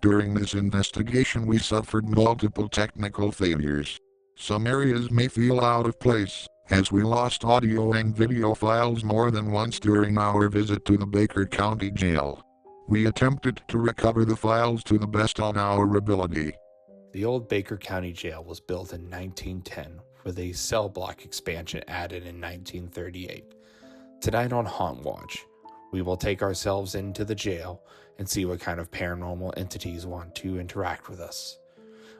During this investigation we suffered multiple technical failures. Some areas may feel out of place, as we lost audio and video files more than once during our visit to the Baker County Jail. We attempted to recover the files to the best of our ability. The old Baker County Jail was built in 1910, with a cell block expansion added in 1938. Tonight on Haunt Watch, we will take ourselves into the jail and see what kind of paranormal entities want to interact with us.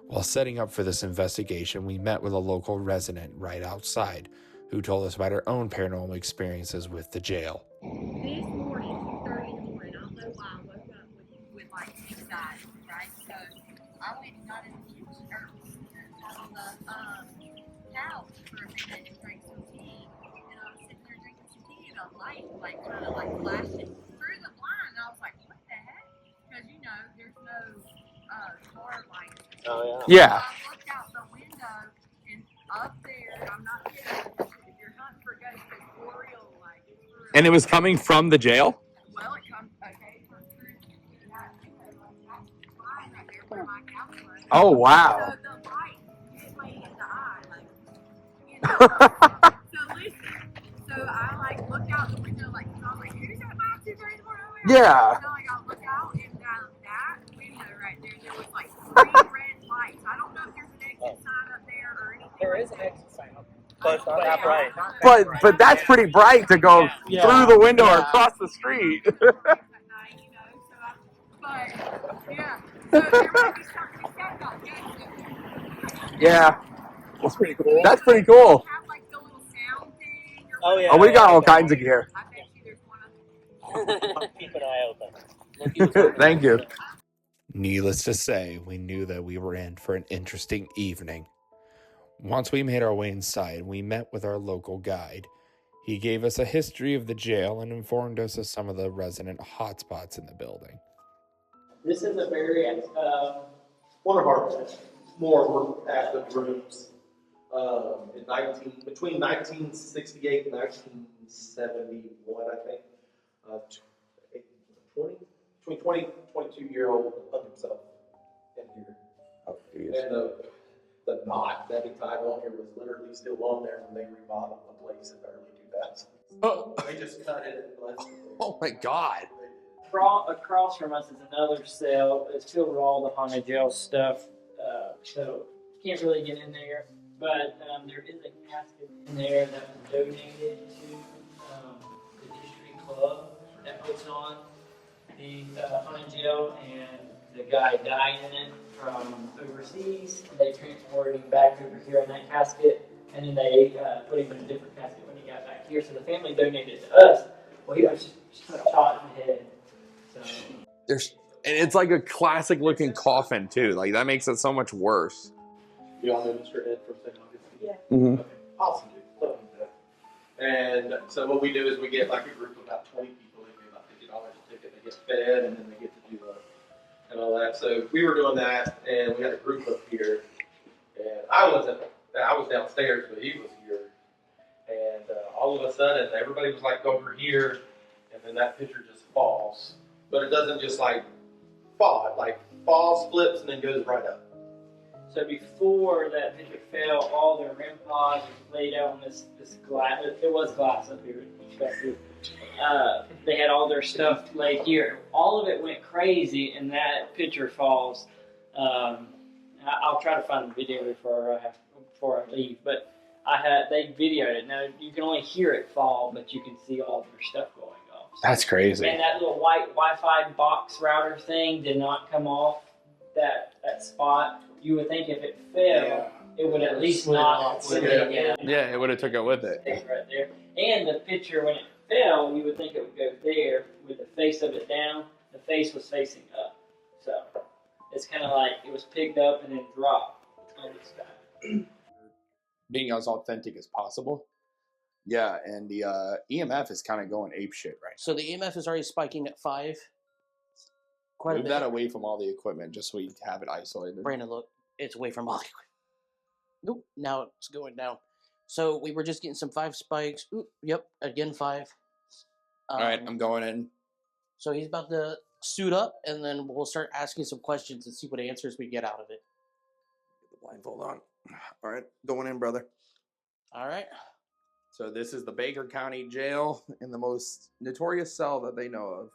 While setting up for this investigation, we met with a local resident right outside who told us about her own paranormal experiences with the jail. This morning, 2:30 in the morning, I don't know why I woke up with like anxiety, right? So I went and got in the kitchen or on the couch for a minute and drank some tea. And I was sitting there drinking some tea and a light like kind of like flashing through the blind. And I was like, what the heck? Because you know, there's no car lights. Oh Yeah. So I looked out the window and up there, I'm not kidding, if you're hunting for ghosts, it's for real, like it's for real. And it was coming from the jail? Well, it comes, okay, from through that window, like that's fine right there where my couch was. Oh, wow. So the light hit me in the eye, like, you know. So listen, so I like looked out the window, like, I was like, who's that by 2:30 in the morning? Yeah. So like I look out and down that window right there was like 3 red lights. I don't know if there's an exit sign up there or anything. There like is an that. exit sign up there, but it's not that bright. But that's pretty bright to go Yeah. through the window or across the street. At night, you know, but yeah, so there might be something to be said about ghosts. Yeah. That's pretty cool. That's pretty cool. Have like the little sound thing. Or Oh, yeah. Oh, we got all kinds of gear. I bet you there's one of them. Keep an eye open. Thank you. Needless to say, we knew that we were in for an interesting evening. Once we made our way inside, we met with our local guide. He gave us a history of the jail and informed us of some of the resident hotspots in the building. This is a very, One of our more active rooms between 1968 and 1971, I think. 22-year-old hung himself in here. Oh, geez. And the knot that he tied on here was literally still on there when they remodeled the place in the early 2000s. Oh. They just cut it and left it there. Oh my God. across from us is another cell. It's filled with all the haunted jail stuff. So can't really get in there. But there is a casket in there that was donated to the History Club that puts on the haunted jail, and the guy died in it from overseas. They transported him back over here in that casket, and then they put him in a different casket when he got back here. So the family donated it to us. Well, he was shot in the head. So And it's like a classic looking coffin too. Like that makes it so much worse. You all know Mr. Ed from St. Augustine? Yeah. Mm-hmm. Okay. Awesome, dude. Love him to death. And so what we do is we get like a group of about 20 people. They pay about $50 a ticket. They get fed, and then they get to do and all that. So we were doing that, and we had a group up here. And I was downstairs, but he was here. And all of a sudden, everybody was like over here, and then that picture just falls. But it doesn't just like fall. It like falls, flips, and then goes right up. So before that picture fell, all their REM pods were laid out on this glass. It was glass up here. They had all their stuff laid here. All of it went crazy, and that picture falls. I'll try to find the video before I leave. But they videoed it. Now you can only hear it fall, but you can see all their stuff going off. So, That's crazy. and that little white Wi-Fi box router thing did not come off that spot. You would think if it fell, it would at least not sit again. Yeah, it would have took it with it. Right there. And the picture, when it fell, you would think it would go there with the face of it down. The face was facing up. So it's kind of like it was picked up and then dropped on the sky. Being as authentic as possible. Yeah, and the EMF is kind of going apeshit right So the EMF is already spiking at 5. Quite now. a Move bit. that away from all the equipment just so we have it isolated. Brandon, look, it's away from all the equipment. Nope, now it's going down. So we were just getting some 5 spikes. Oop, yep, again 5. All right, I'm going in. So he's about to suit up, and then we'll start asking some questions and see what answers we get out of it. Get the blindfold on. All right, going in, brother. All right. So this is the Baker County Jail in the most notorious cell that they know of.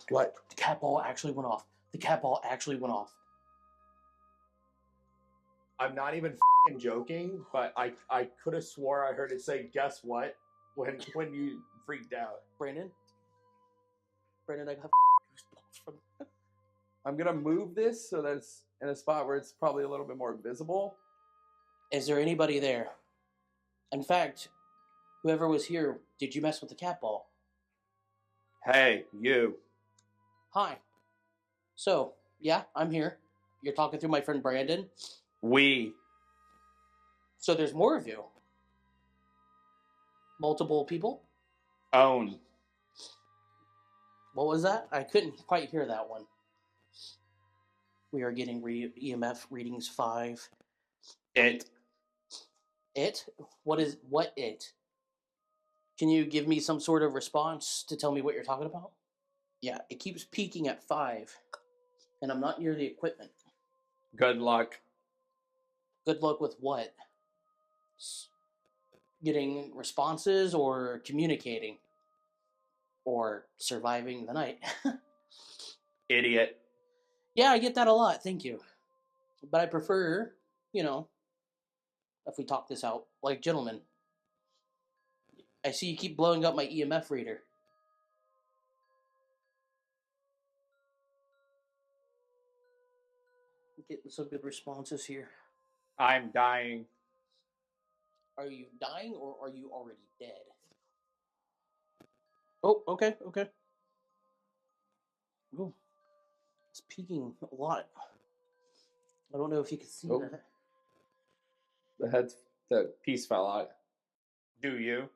What? The cat ball actually went off. The cat ball actually went off. I'm not even joking, but I could have swore I heard it say, "Guess what?" when you freaked out. Brandon, I got goosebumps from. I'm gonna move this so that it's in a spot where it's probably a little bit more visible. Is there anybody there? In fact, whoever was here, did you mess with the cat ball? Hey, you. Hi. So, yeah, I'm here. You're talking through my friend Brandon. We. So there's more of you. Multiple people? Own. What was that? I couldn't quite hear that one. We are getting EMF readings 5. It. It? What it? Can you give me some sort of response to tell me what you're talking about? Yeah, it keeps peaking at 5, and I'm not near the equipment. Good luck. Good luck with what? Getting responses or communicating? Or surviving the night? Idiot. Yeah, I get that a lot, thank you. But I prefer, if we talk this out like gentlemen. I see you keep blowing up my EMF reader. Getting some good responses here. I'm dying. Are you dying or are you already dead? Oh, okay. Ooh, it's peaking a lot. I don't know if you can see that. The piece fell out. Do you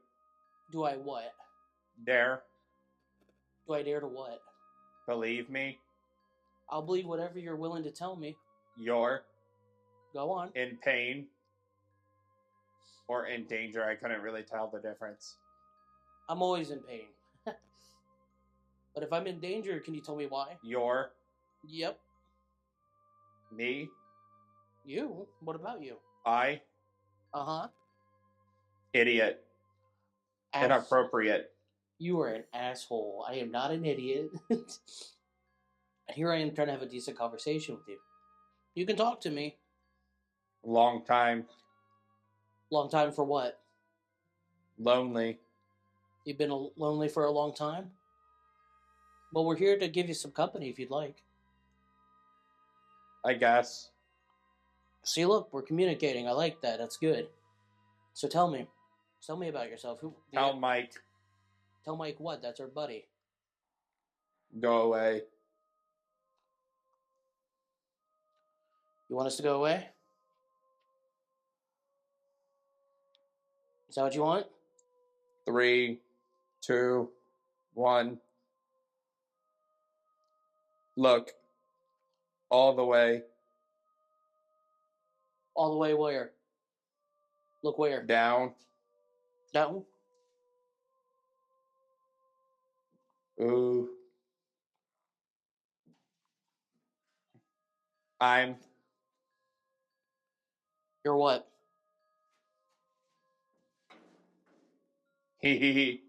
Do I what? dare Do I dare to what? believe me? I'll believe whatever you're willing to tell me. You're Go on. in pain or in danger. I couldn't really tell the difference. I'm always in pain. But if I'm in danger, can you tell me why? You're Yep. me. You? What about you? I. Uh-huh. Idiot. Inappropriate. You are an asshole. I am not an idiot. Here I am trying to have a decent conversation with you. You can talk to me. Long time. Long time for what? Lonely. You've been lonely for a long time? Well, we're here to give you some company if you'd like. I guess. See, look, we're communicating. I like that. That's good. So tell me. Tell me about yourself. Tell Mike. Tell Mike what? That's our buddy. Go away. You want us to go away? Is that what you want? 3, 2, 1. Look. All the way. All the way where? Look where? Down. Down? Ooh. I'm. You're what? Hee hee hee.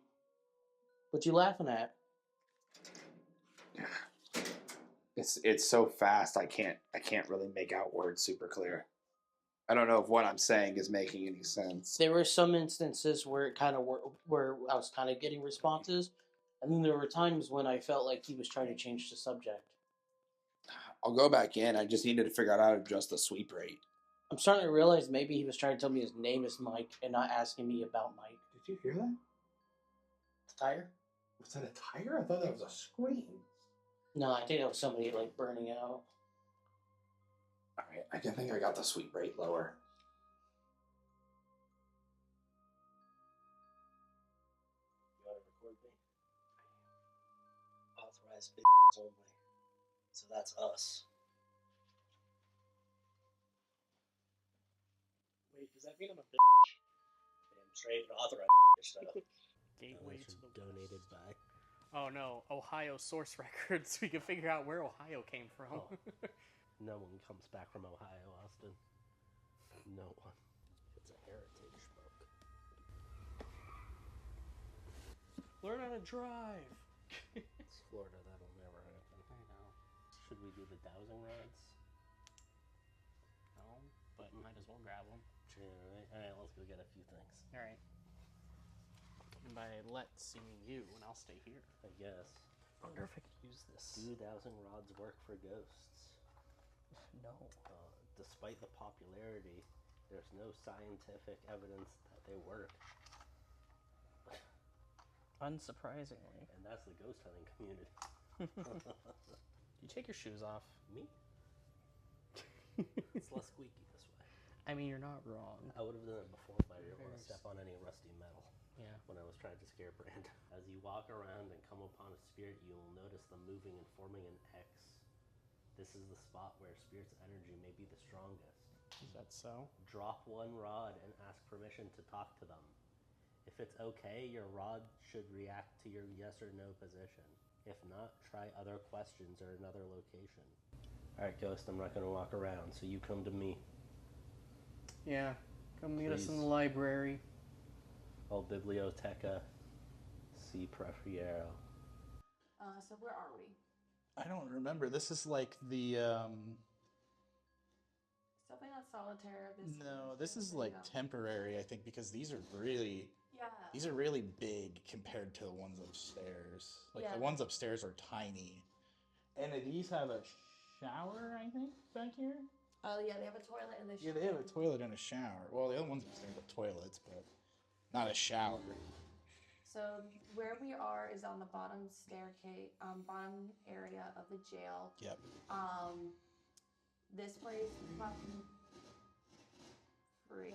What you laughing at? It's so fast. I can't really make out words super clear. I don't know if what I'm saying is making any sense. There were some instances where it kind of where I was kind of getting responses, and then there were times when I felt like he was trying to change the subject. I'll go back in. I just needed to figure out how to adjust the sweep rate. I'm starting to realize maybe he was trying to tell me his name is Mike and not asking me about Mike. Did you hear that? The tire? Was that a tire? I thought that was a scream. No, I think that was somebody like burning out. All right, I think I got the sweep rate lower. You want to record me? Authorized videos only. So that's us. Wait, does that mean I'm a bitch? trade and authorize stuff. Gateway to the donated West. by. Oh no, Ohio source records. We can figure out where Ohio came from. Oh. No one comes back from Ohio, Austin. No one. It's a heritage book. Learn how to drive. It's Florida, that'll never happen. I know. Should we do the dowsing rods? No, but might as well grab them. Alright, let's go get a few things. All right. And by let's, you mean you, and I'll stay here. I guess. I wonder if I could use this. Do dowsing rods work for ghosts? No. Despite the popularity, there's no scientific evidence that they work. Unsurprisingly. And that's the ghost hunting community. You take your shoes off. Me? It's less squeaky this way. I mean, you're not wrong. I would have done it before if I didn't want to step on any rusty metal. Yeah. When I was trying to scare Brand. As you walk around and come upon a spirit, you will notice them moving and forming an X. This is the spot where spirit's energy may be the strongest. Is that so? Drop one rod and ask permission to talk to them. If it's okay, your rod should react to your yes or no position. If not, try other questions or another location. Alright, Ghost, I'm not going to walk around, so you come to me. Yeah. Come meet us in the Please. library. El Biblioteca Si Prefiero. So where are we? I don't remember. This is like the Definitely not solitaire. this is like temporary, I think, because these are really big compared to the ones upstairs. Like Yeah. the ones upstairs are tiny. And these have a shower, I think, back here. Oh yeah, they have a toilet in the. Yeah, they have a toilet and a shower. Well, the other ones upstairs have toilets, but not a shower. So where we are is on the bottom staircase, bottom area of the jail. Yep. This place is fucking free.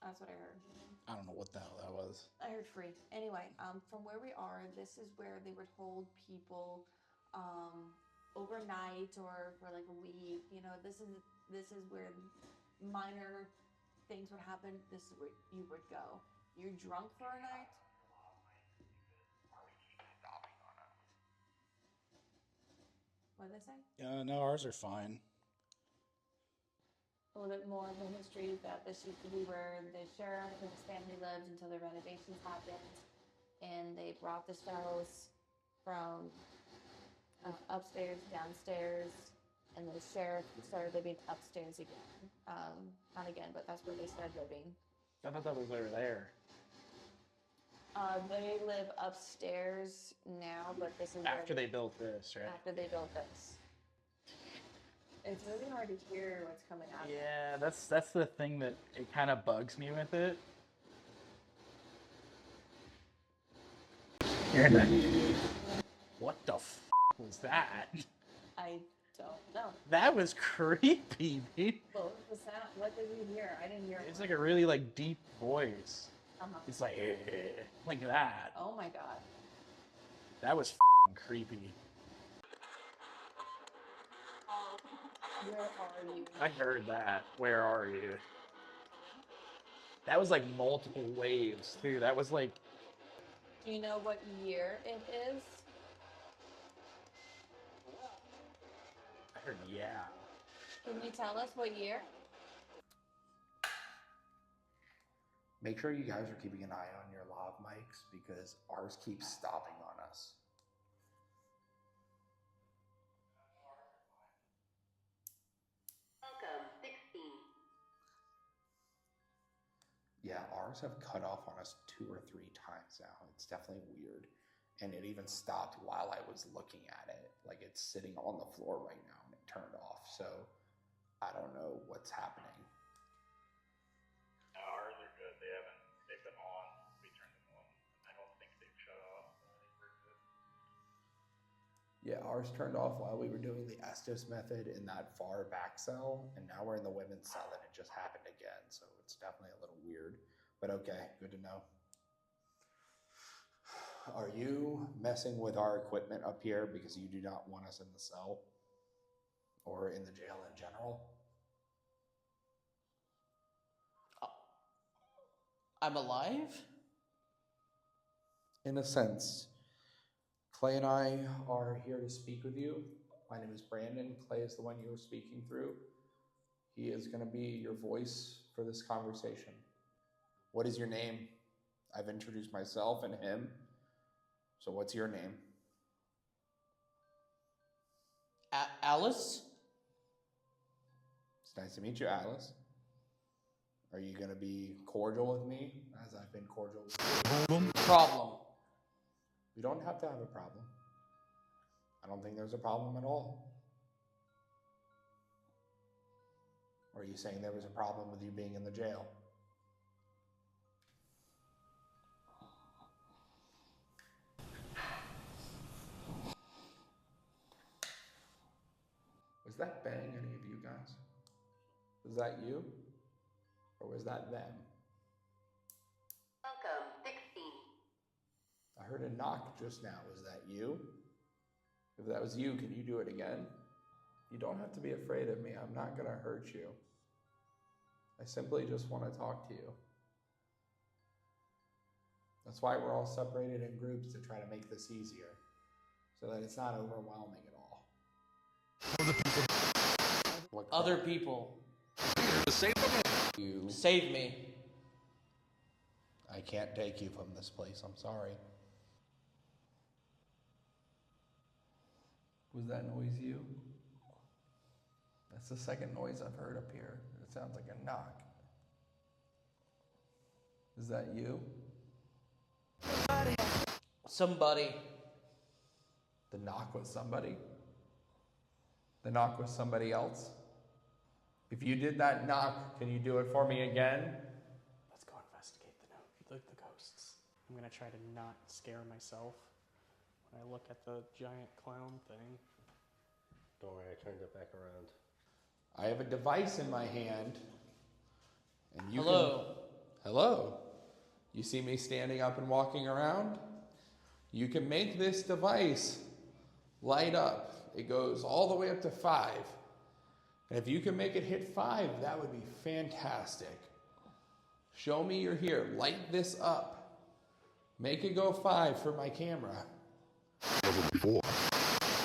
That's what I heard. I don't know what the hell that was. I heard free. Anyway, from where we are, this is where they would hold people overnight or for like a week. You know, this is where minor things would happen. This is where you would go. You're drunk for a night. What did they say? No, ours are fine. A little bit more of the history is that this used to be where the sheriff and his family lived until the renovations happened, and they brought this house from upstairs, downstairs, and the sheriff started living upstairs again. Not again, but that's where they started living. I thought that was over there. They live upstairs now, but this is After they built this, right? after they built this. It's really hard to hear what's coming out. Yeah, that's the thing that it kind of bugs me with it. What the f was that? I don't know. That was creepy, dude. What was the sound? What did you hear? I didn't hear. It's one. like a really like deep voice. Uh-huh. It's like like that. Oh my god. That was creepy. Where are you? I heard that. Where are you? That was like multiple waves too. That was like Do you know what year it is? I heard yeah. Can you tell us what year? Make sure you guys are keeping an eye on your lav mics because ours keeps stopping on us. Welcome, 16. Yeah, ours have cut off on us 2 or 3 times now. It's definitely weird. And it even stopped while I was looking at it. Like it's sitting on the floor right now and it turned off. So I don't know what's happening. No, ours are good. They've been on. We turned them on. I don't think they've shut off. Yeah, ours turned off while we were doing the Estes method in that far back cell. And now we're in the women's cell and it just happened again. So it's definitely a little weird. But okay, good to know. Are you messing with our equipment up here because you do not want us in the cell? Or in the jail in general? I'm alive? In a sense. Clay and I are here to speak with you. My name is Brandon. Clay is the one you were speaking through. He is going to be your voice for this conversation. What is your name? I've introduced myself and him. So what's your name? Alice? It's nice to meet you, Alice. Are you going to be cordial with me as I've been cordial with you? Problem. We don't have to have a problem. I don't think there's a problem at all. Or are you saying there was a problem with you being in the jail? Was that bang any of you guys? Was that you? Or was that them? Welcome, 16. I heard a knock just now. Was that you? If that was you, can you do it again? You don't have to be afraid of me. I'm not going to hurt you. I simply just want to talk to you. That's why we're all separated in groups to try to make this easier, so that it's not overwhelming at all. Other people. You. Save me. I can't take you from this place. I'm sorry. Was that noise you? That's the second noise I've heard up here. It sounds like a knock. Is that you? Somebody. The knock was somebody? The knock was somebody else? If you did that knock, can you do it for me again? Let's go investigate the ghosts. I'm gonna try to not scare myself when I look at the giant clown thing. Don't worry, I turned it back around. I have a device in my hand, and you Hello. Hello. You see me standing up and walking around? You can make this device light up. It goes all the way up to 5. And if you can make it hit 5, that would be fantastic. Show me you're here. Light this up. Make it go 5 for my camera. Before.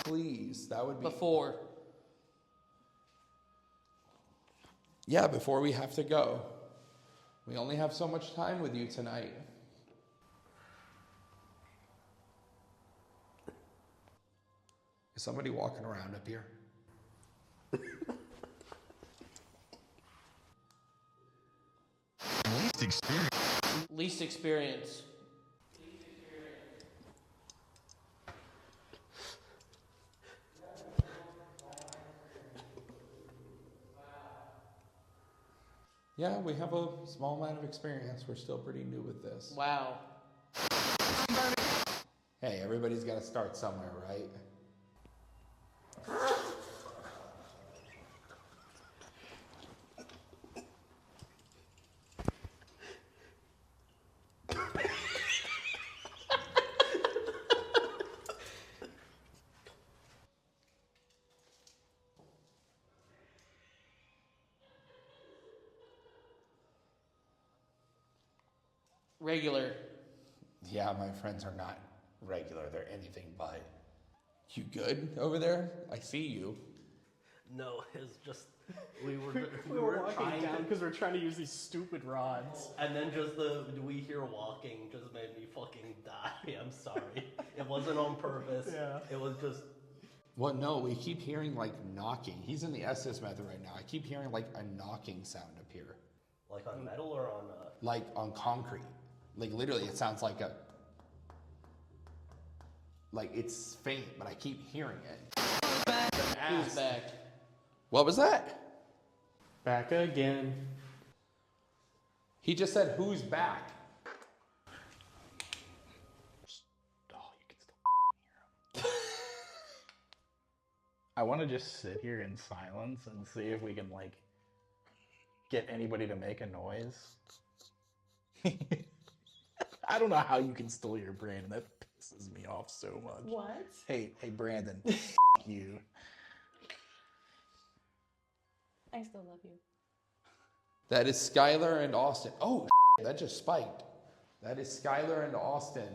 Please, that would be... Before. Yeah, before we have to go. We only have so much time with you tonight. Is somebody walking around up here? Least experience. Least experience. Yeah, we have a small amount of experience. We're still pretty new with this. Wow. Hey, everybody's got to start somewhere, right? Regular. Yeah, my friends are not regular. They're anything but. You good over there? I see you. No, it's just we were Walking trying down to, because we're trying to use these stupid rods. and then just the we hear walking just made me fucking die. I'm sorry. It wasn't on purpose. Yeah. It was just Well, no, we keep hearing like knocking. He's in the SS method right now. I keep hearing like a knocking sound up here. like on metal or on Like on concrete. Like literally it sounds like a... Like it's faint, but I keep hearing it. Who's back? What was that? Back again. He just said, who's back? Oh, you can still hear him. I want to just sit here in silence and see if we can, like, get anybody to make a noise. I don't know how you can still hear Brandon. That pisses me off so much. What? Hey, Brandon. You. I still love you. That is Skylar and Austin. Oh, That just spiked. That is Skylar and Austin.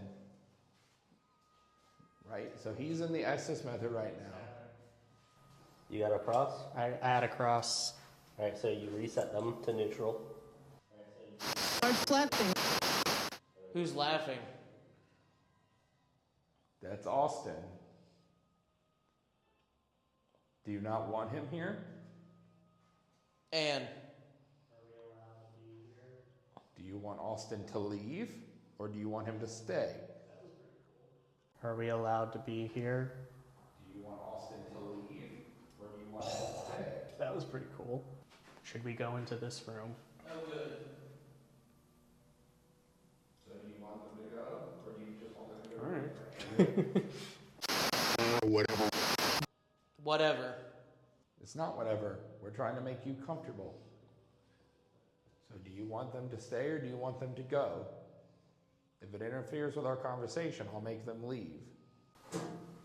Right? So he's in the Estes method right now. You got a cross? I add a cross. Alright, so you reset them to neutral. Who's laughing? That's Austin. Do you not want him here? And Do you want Austin to leave, or do you want him to stay? Are we allowed to be here? Do you want Austin to leave, or do you want him to stay? That was pretty cool. Should we go into this room? oh, good. So do you want them to go, or do you just want them to go? Alright. Whatever. It's not whatever. We're trying to make you comfortable. So do you want them to stay, or do you want them to go? If it interferes with our conversation, I'll make them leave.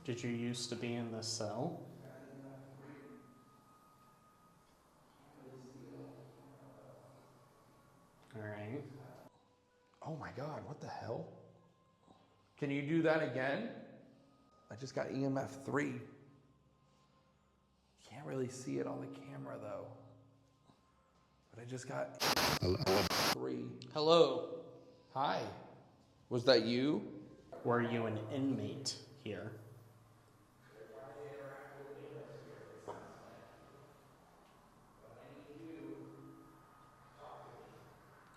Did you used to be in this cell? Alright. Oh my God, what the hell? Can you do that again? I just got EMF 3. Can't really see it on the camera though. But I just got 3. Hello. Hi. Was that you? Were you an inmate here?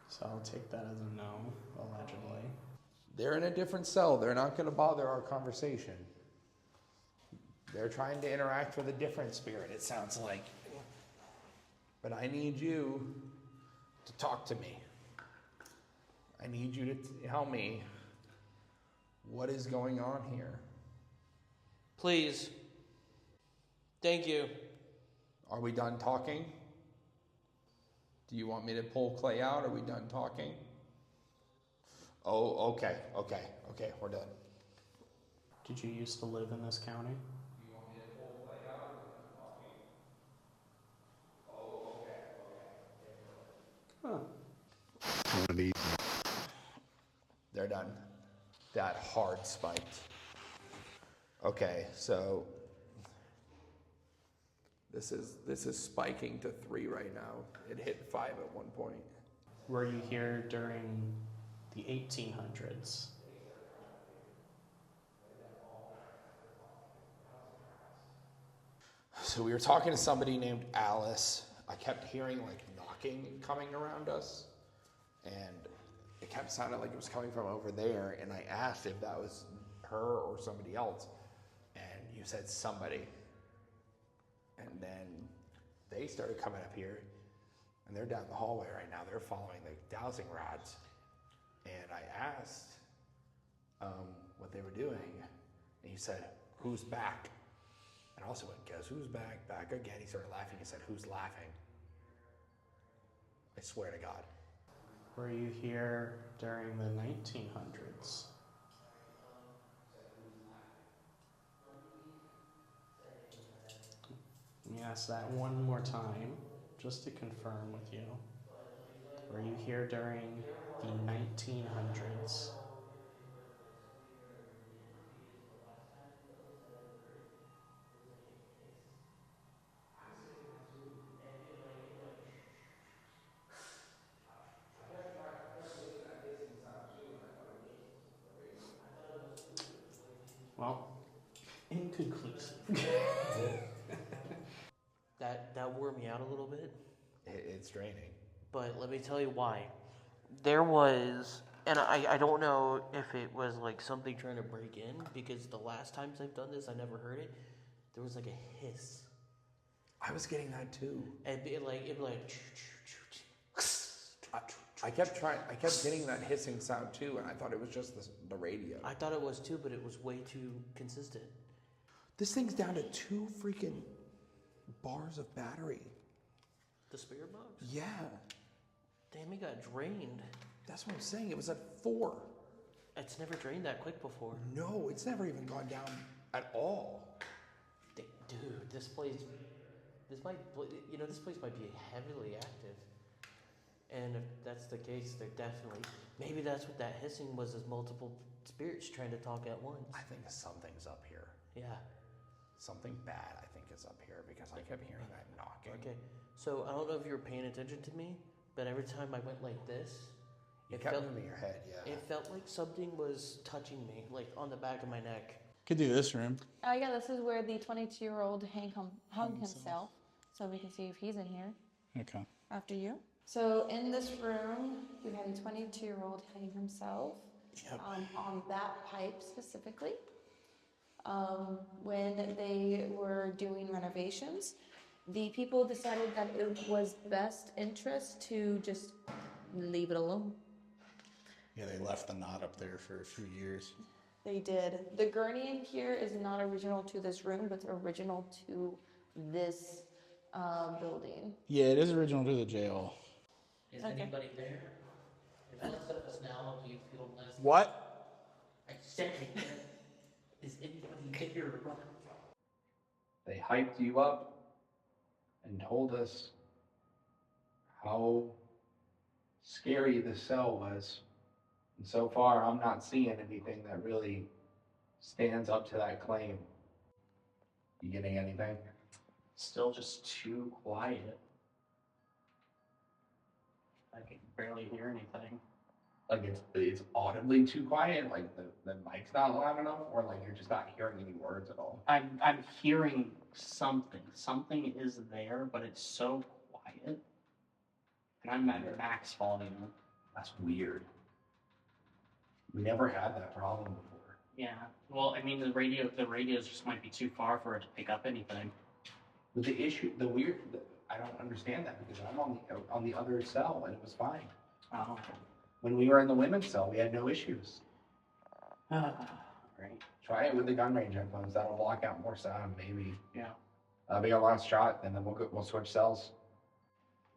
So I'll take that as a no, allegedly. They're in a different cell. They're not going to bother our conversation. They're trying to interact with a different spirit, it sounds like. But I need you to talk to me. I need you to tell me what is going on here. Please. Thank you. Are we done talking? Do you want me to pull Clay out? Are we done talking? Oh, okay, we're done. Did you used to live in this county? Do you want me to pull Clay out? Are we done talking? Oh, okay. They're done. That hard spiked. Okay, so this is spiking to 3 right now. It hit 5 at one point. Were you here during the 1800s? So we were talking to somebody named Alice. I kept hearing like knocking coming around us, and it kept sounding like it was coming from over there. And I asked if that was her or somebody else, and you said somebody. And then they started coming up here, and they're down the hallway right now. They're following the dowsing rods. And I asked what they were doing, and he said, "Who's back?" And I also went, "Guess who's back?" Back again. He started laughing. He said, "Who's laughing?" I swear to God. Were you here during the 1900s? Let me ask that one more time, just to confirm with you. Were you here during the 1900s? Well, inconclusive. That wore me out a little bit. It's draining. But let me tell you why. There was, and I don't know if it was like something trying to break in, because the last times I've done this, I never heard it. There was like a hiss. I was getting that too. And it'd be like I kept getting that hissing sound too, and I thought it was just the radio. I thought it was too, but it was way too consistent. This thing's down to 2 freaking bars of battery. The spirit box? Yeah. Damn, it got drained. That's what I'm saying. It was at 4. It's never drained that quick before. No, it's never even gone down at all. Dude, this place might be heavily active. And if that's the case, they're definitely. Maybe that's what that hissing was, is multiple spirits trying to talk at once. I think something's up here. Yeah. Something bad, I think, is up here because I kept hearing that knocking. Okay. So I don't know if you were paying attention to me, but every time I went like this, it kept moving your head, yeah. It felt like something was touching me, like on the back of my neck. Could do this room. Oh yeah, this is where the 22-year-old hung himself. So we can see if he's in here. Okay. After you. So in this room, we had a 22-year-old hanging himself. Yep. On that pipe specifically. When they were doing renovations, the people decided that it was best interest to just leave it alone. Yeah, they left the knot up there for a few years. They did. The gurney in here is not original to this room, but it's original to this building. Yeah, it is original to the jail. Is anybody there? If you look at us now, do you feel less? What? I said it. Is anybody there? They hyped you up and told us how scary the cell was. And so far, I'm not seeing anything that really stands up to that claim. You getting anything? Still just too quiet. I can barely hear anything. Like it's audibly too quiet, like the mic's not loud enough, or like you're just not hearing any words at all? I'm hearing something. Something is there, but it's so quiet. And I'm at max volume. That's weird. We never had that problem before. Yeah. Well, I mean, the radios just might be too far for it to pick up anything. But I don't understand that because I'm on the other cell and it was fine. Oh. When we were in the women's cell, we had no issues. Right. Try it with the gun range headphones. That'll block out more sound, maybe. Yeah. That'll be our last shot, and then we'll switch cells.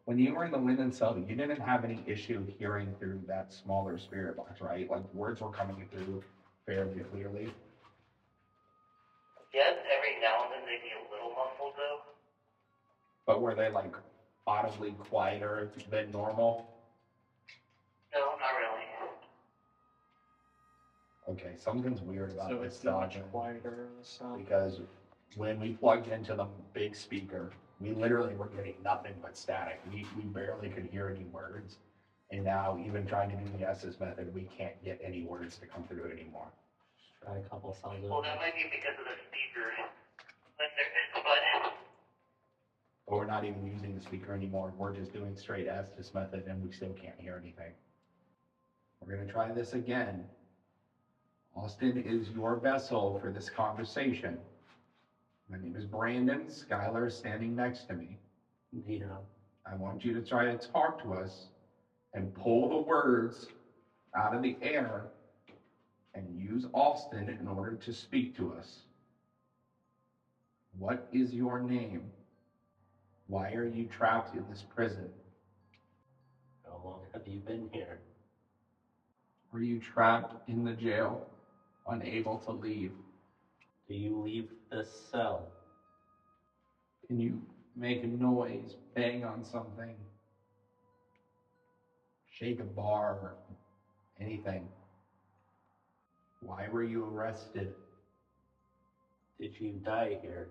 When you were in the women's cell, you didn't have any issue hearing through that smaller spirit box, right? Like words were coming through fairly clearly. Yes, every now and then they'd be a little muffled though. But were they like audibly quieter than normal? No, not really. Okay, something's weird about So this it's much dog. quieter in the sound. Because when we plugged into the big speaker, we literally were getting nothing but static. We barely could hear any words. And now even trying to do the S's method, we can't get any words to come through anymore. Try a couple sounds. Well, that might be because of the speaker. But But we're not even using the speaker anymore. We're just doing straight S's method and we still can't hear anything. We're gonna try this again. Austin is your vessel for this conversation. My name is Brandon. Skylar is standing next to me. Yeah. I want you to try to talk to us and pull the words out of the air and use Austin in order to speak to us. What is your name? Why are you trapped in this prison? How long have you been here? Are you trapped in the jail, unable to leave? Do you leave this cell? Can you make a noise, bang on something, shake a bar, anything? Why were you arrested? Did you die here?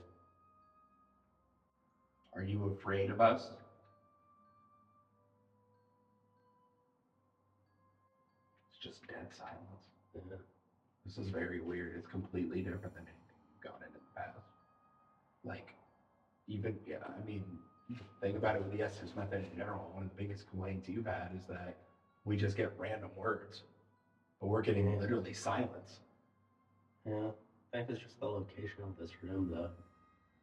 Are you afraid of us? It's just dead silence. Yeah. This is very weird. It's completely different than anything you've gotten in the past. Like, even, yeah, I mean, think about it with the S's method in general. One of the biggest complaints you've had is that we just get random words, but we're getting literally silence. Yeah. I think it's just the location of this room, though.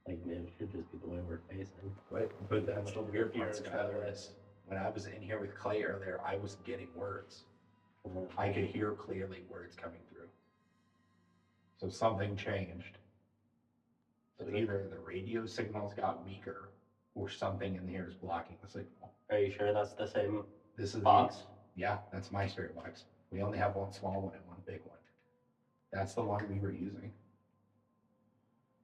Like, maybe it should just be the way we're facing. But that's the weird part, Skylar, is when I was in here with Clay earlier, I was getting words. I could hear clearly words coming through. So something changed. So either the radio signals got weaker or something in here is blocking the signal. Are you sure that's the same This is box? Yeah, that's my spirit box. We only have one small one and one big one. That's the one we were using.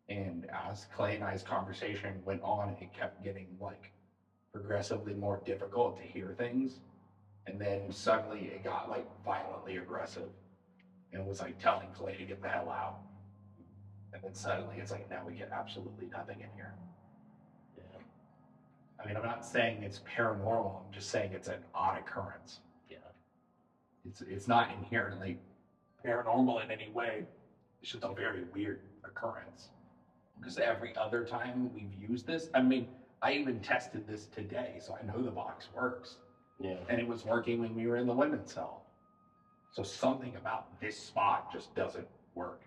And as Clay and I's conversation went on, it kept getting like progressively more difficult to hear things. And then suddenly it got like violently aggressive and was like telling Clay to get the hell out. And then suddenly it's like, now we get absolutely nothing in here. Yeah. I mean, I'm not saying it's paranormal. I'm just saying it's an odd occurrence. Yeah. It's not inherently paranormal in any way. It's just a very weird occurrence. Because every other time we've used this, I mean, I even tested this today, so I know the box works. Yeah. And it was working when we were in the women's cell. So something about this spot just doesn't work.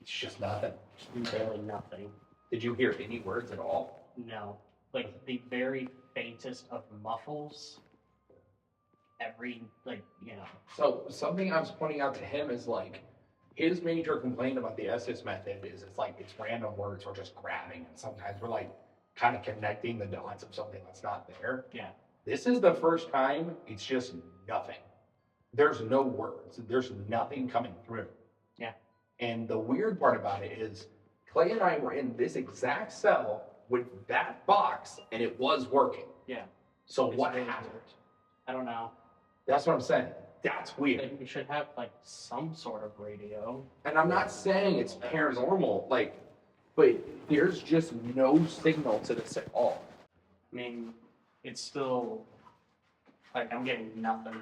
It's just nothing. Barely nothing. Did you hear any words at all? No. Like the very faintest of muffles. Every, like, you know. So something I was pointing out to him is like, his major complaint about the Estes method is it's like it's random words or just grabbing, and sometimes we're like kind of connecting the dots of something that's not there. Yeah. This is the first time it's just nothing. There's no words. There's nothing coming through. Yeah. And the weird part about it is Clay and I were in this exact cell with that box and it was working. Yeah. So It's what really happened? weird. I don't know. That's what I'm saying. That's weird. Like, we should have like some sort of radio. And I'm not saying it's paranormal, like, but there's just no signal to this at all. I mean, it's still like I'm getting nothing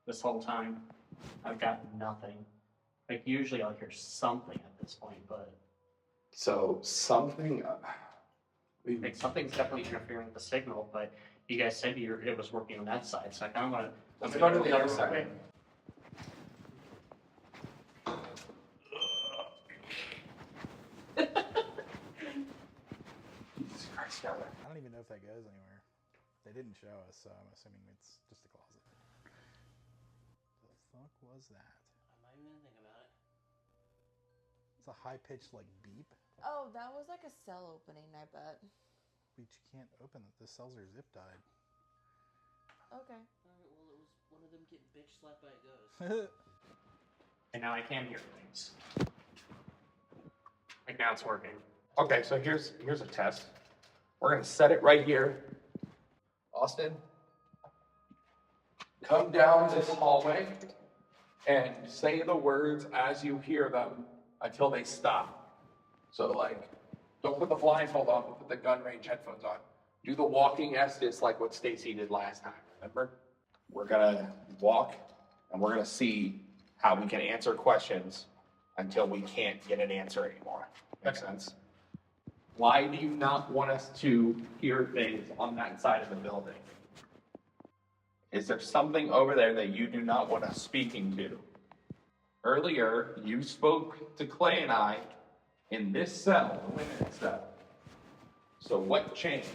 this whole time. I've got nothing. Like usually I'll hear something at this point, but So something, like something's definitely interfering with the signal. But you guys said it was working on that side, so I kind of want to. let's go to the other side. Jesus Christ, Tyler. I don't even know if that goes anywhere. They didn't show us, so I'm assuming it's just a closet. The fuck was that? I'm not even gonna think about it. It's a high-pitched, like, beep. Oh, that was like a cell opening, I bet. But you can't open it. The cells are zip-tied. Okay. Alright, well, it was one of them getting bitch slapped by a ghost. And now I can hear things. Like now it's working. Okay, so here's a test. We're gonna set it right here. Austin, come down this hallway and say the words as you hear them until they stop. So like, don't put the blindfold on, but put the gun range headphones on. Do the walking Estes like what Stacy did last time, remember? We're gonna walk and we're gonna see how we can answer questions until we can't get an answer anymore. Makes sense? Why do you not want us to hear things on that side of the building? Is there something over there that you do not want us speaking to? Earlier, you spoke to Clay and I in this cell, the women's cell. So what changed?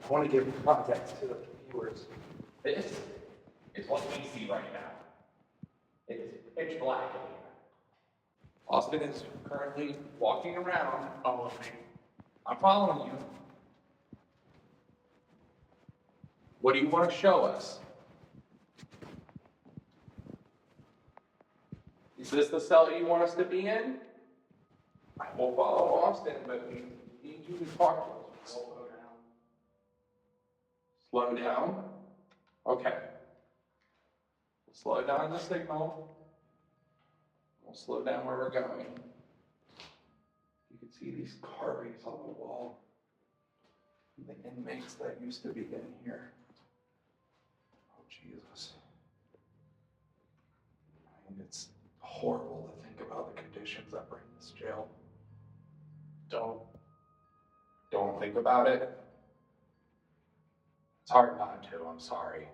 I want to give context to the viewers. This is what we see right now. It is pitch black in here. Austin is currently walking around. Following me. I'm following you. What do you want to show us? Is this the cell you want us to be in? I will follow Austin, but we need you to talk to us. Slow down? Okay. Slow down the signal. We'll slow down where we're going. You can see these carvings on the wall. The inmates that used to be in here. Oh, Jesus. I mean, it's horrible to think about the conditions that bring this jail. Don't think about it. It's hard not to, I'm sorry.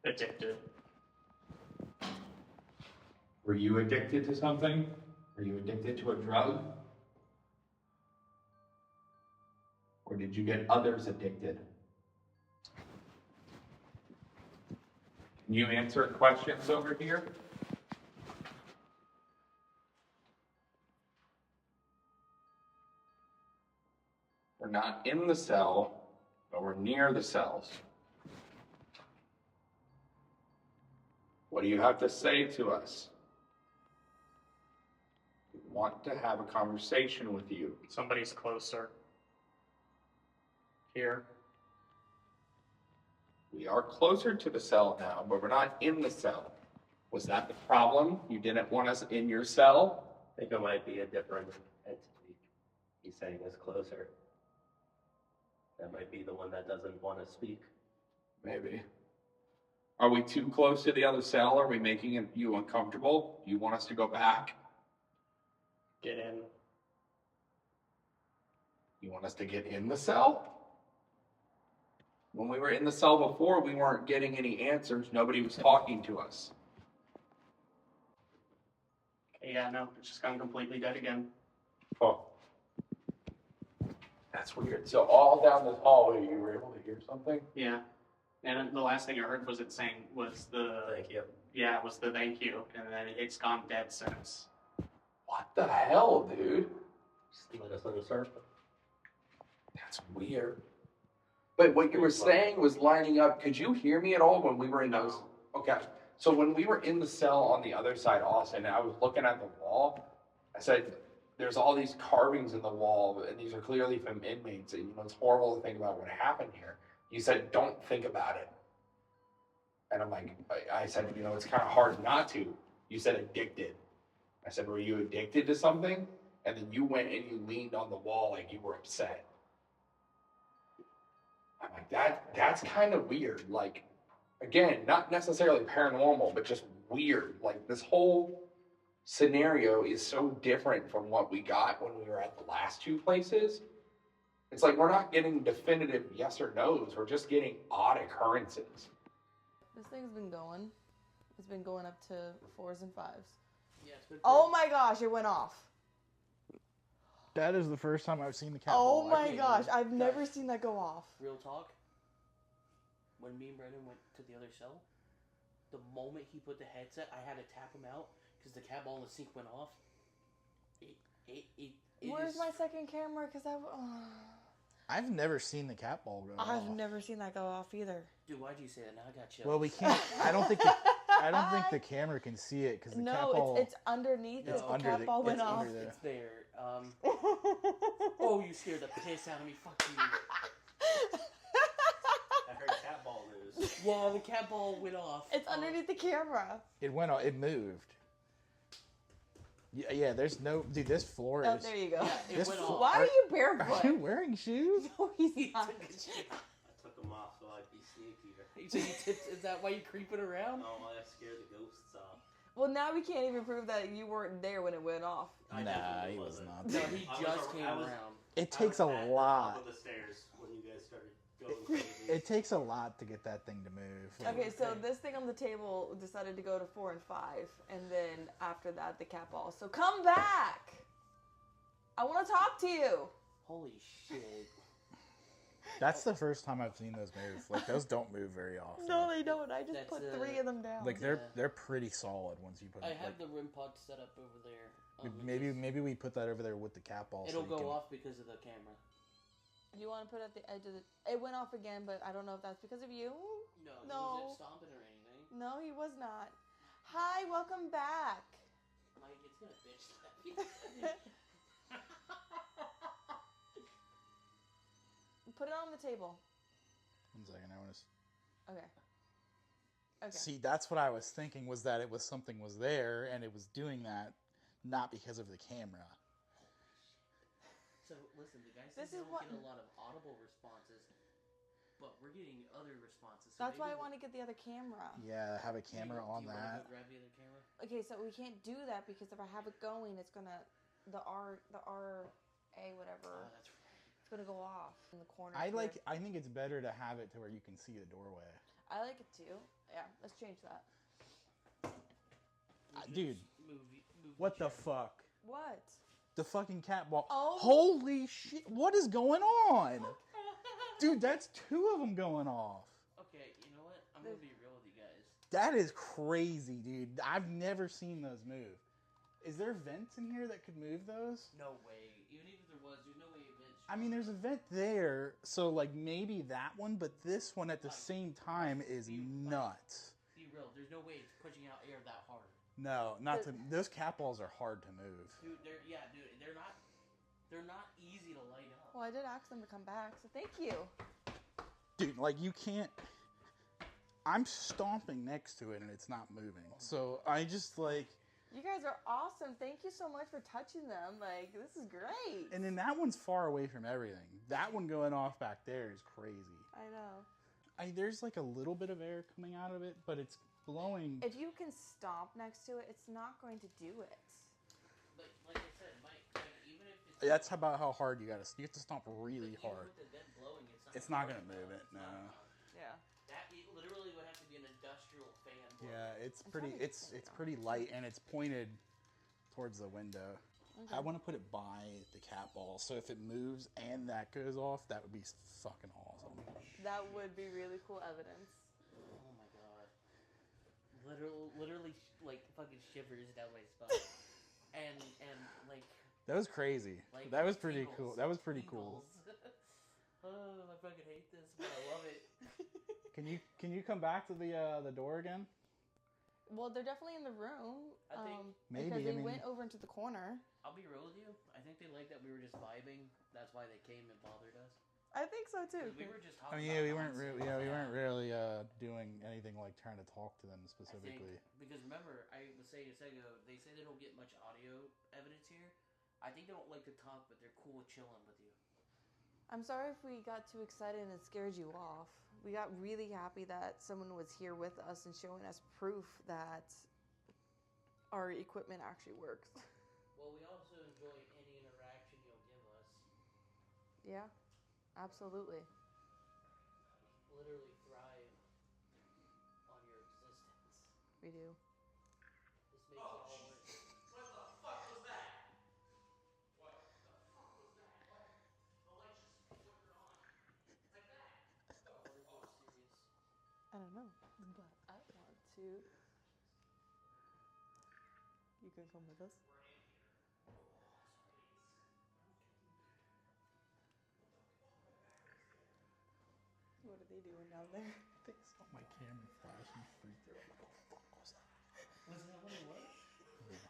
Addicted. Were you addicted to something? Were you addicted to a drug? Or did you get others addicted? Can you answer questions over here? We're not in the cell, but we're near the cells. What do you have to say to us? We want to have a conversation with you. Somebody's closer. Here. We are closer to the cell now, but we're not in the cell. Was that the problem? You didn't want us in your cell? I think it might be a different entity. He's saying is closer. That might be the one that doesn't want to speak. Maybe. Are we too close to the other cell? Are we making you uncomfortable? You want us to go back? Get in. You want us to get in the cell? When we were in the cell before, we weren't getting any answers. Nobody was talking to us. Okay, yeah, no, it's just gone completely dead again. Oh. That's weird. So all down this hallway, you were able to hear something? Yeah. And the last thing I heard was it saying was the Thank you. Yeah, it was the thank you, and then it's gone dead since. What the hell, dude? Just let us on the surface. That's weird. But what you were saying was lining up. Could you hear me at all when we were in those? Okay. So when we were in the cell on the other side, Austin, I was looking at the wall. I said, there's all these carvings in the wall, and these are clearly from inmates. And, it's horrible to think about what happened here. You said, don't think about it. And I'm like, I said, it's kind of hard not to. You said addicted. I said, were you addicted to something? And then you went and you leaned on the wall like you were upset. I'm like, that's kind of weird. Like, again, not necessarily paranormal, but just weird. Like, this whole scenario is so different from what we got when we were at the last two places. It's like we're not getting definitive yes or no's. We're just getting odd occurrences. This thing's been going. It's been going up to 4s and 5s. Yeah, it's been Oh my gosh, it went off. That is the first time I've seen the cat. Oh my gosh, I've never seen that go off. Real talk. When me and Brendan went to the other cell, the moment he put the headset, I had to tap him out because the cat ball in the sink went off. Where's my second camera? Because I've never seen the cat ball go off. I've never seen that go off either. Dude, why'd you say that? Now I got chills. Well, we can't. I don't think the camera can see it because the cat ball. No, it's underneath. It's the cat ball went off. It's there. Oh, you scared the piss out of me. Fuck you. I heard cat ball news. Yeah, the cat ball went off. It's underneath the camera. It went off. It moved. Yeah, there's no... Dude, this floor is... Oh, there you go. Yeah, it went off. Why are you barefoot? Are you wearing shoes? No, he's not. I took them off so I'd be sneaky. So is that why you creeping around? Oh, I scared the ghosts off. Well, now we can't even prove that you weren't there when it went off. Nah, he was not. No, he just came around. It takes a lot. Top of the stairs when you guys started going crazy. It takes a lot to get that thing to move. Okay, so this thing on the table decided to go to 4 and 5, and then after that, the cat ball. So come back! I want to talk to you! Holy shit. That's the first time I've seen those move. Like, those don't move very often. No, they don't. I just put 3 of them down. Like, they're pretty solid once you put them. I have the REM pod set up over there. Maybe we put that over there with the cat ball. It'll go off because of the camera. You want to put it at the edge of the... It went off again, but I don't know if that's because of you. No. He wasn't stomping or anything. No, he was not. Hi, welcome back. Mike, it's gonna bitch slap you. Put it on the table. 1 second, I want to... Okay. See, that's what I was thinking, was that it was something was there, and it was doing that, not because of the camera. So, listen, the guy says we don't get a lot of audible responses, but we're getting other responses. So that's why I want to get the other camera. Yeah, have a camera on that. Grab the other camera? Okay, so we can't do that because if I have it going, it's gonna... The RA whatever. Oh, that's right. It's gonna go off in the corner. I think it's better to have it to where you can see the doorway. I like it too. Yeah, let's change that. Dude, what the fuck? What? The fucking cat ball. Oh. Holy shit, what is going on? Dude, that's 2 of them going off. Okay, you know what? I'm gonna be real with you guys. That is crazy, dude. I've never seen those move. Is there vents in here that could move those? No way. Even if there was, there's no way a vent. I mean, there's a vent there, so like maybe that one, but this one at the same time is nuts. Be real. There's no way it's pushing out air that hard. No, not to. Those cat balls are hard to move. Dude, they're not easy to light up. Well, I did ask them to come back, so thank you. Dude, like you can't. I'm stomping next to it and it's not moving. So I just like. You guys are awesome. Thank you so much for touching them. Like, this is great. And then that one's far away from everything. That one going off back there is crazy. I know. There's like a little bit of air coming out of it, but it's blowing. If you can stomp next to it, it's not going to do it. Like I said, Mike, even if it's... That's about how hard you have to stomp really hard. With the vent blowing, it's not going to move it, no. Yeah. That literally would have to be an industrial fan blowing. Yeah, it's pretty light and it's pointed towards the window. Okay. I want to put it by the cat ball, so if it moves and that goes off, that would be fucking awesome. That would be really cool evidence. Oh my god. Literally like fucking shivers down my spine. and like... That was crazy. Like, that was pretty tingles, cool. That was pretty tingles. Cool. Oh, I fucking hate this, but I love it. Can you come back to the door again? Well, they're definitely in the room. I think maybe because they went over into the corner. I'll be real with you. I think they liked that we were just vibing. That's why they came and bothered us. I think so too. We were just talking. We weren't really doing anything like trying to talk to them specifically. Because remember, I was saying a second ago, they say they don't get much audio evidence here. I think they don't like to talk, but they're cool with chilling with you. I'm sorry if we got too excited and it scared you off. We got really happy that someone was here with us and showing us proof that our equipment actually works. Well, we also enjoy any interaction you'll give us. Yeah, absolutely. We literally thrive on your existence. We do. This makes it all work. What the fuck was that? What the fuck was that? What? The lights just flickered on. Like that. Oh, serious. I don't know, but I want to. You can come with us. What are they doing down there? They saw my camera flash and freaked out. What the fuck was that? Was that what it was? Yeah.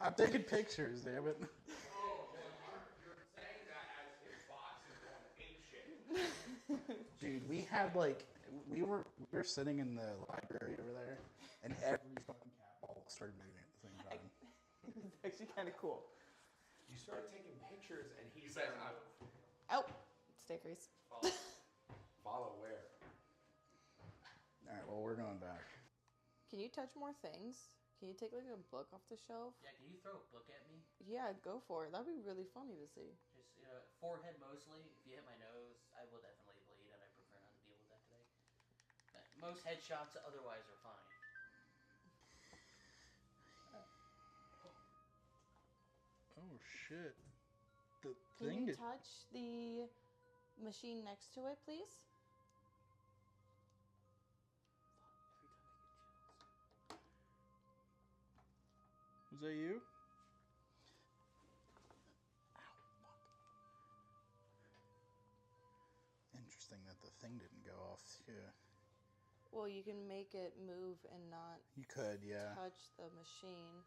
I'm taking pictures, damn it. Oh, you're saying that as his box is going ape shit. Dude, we were sitting in the library over there, and every fucking cat ball started moving at the same time. It was actually kind of cool. You started taking pictures, and he said, "Oh, stickers." Follow where? All right, well, we're going back. Can you touch more things? Can you take like a book off the shelf? Yeah, can you throw a book at me? Yeah, go for it. That'd be really funny to see. Just, forehead mostly. If you hit my nose, I will definitely bleed, and I prefer not to deal with that today. But most headshots otherwise are fine. Oh, shit. The Can thing you touch the machine next to it, please? Was that you? Ow, fuck. Interesting that the thing didn't go off, too. Well, you can make it move and not You could, yeah. touch the machine.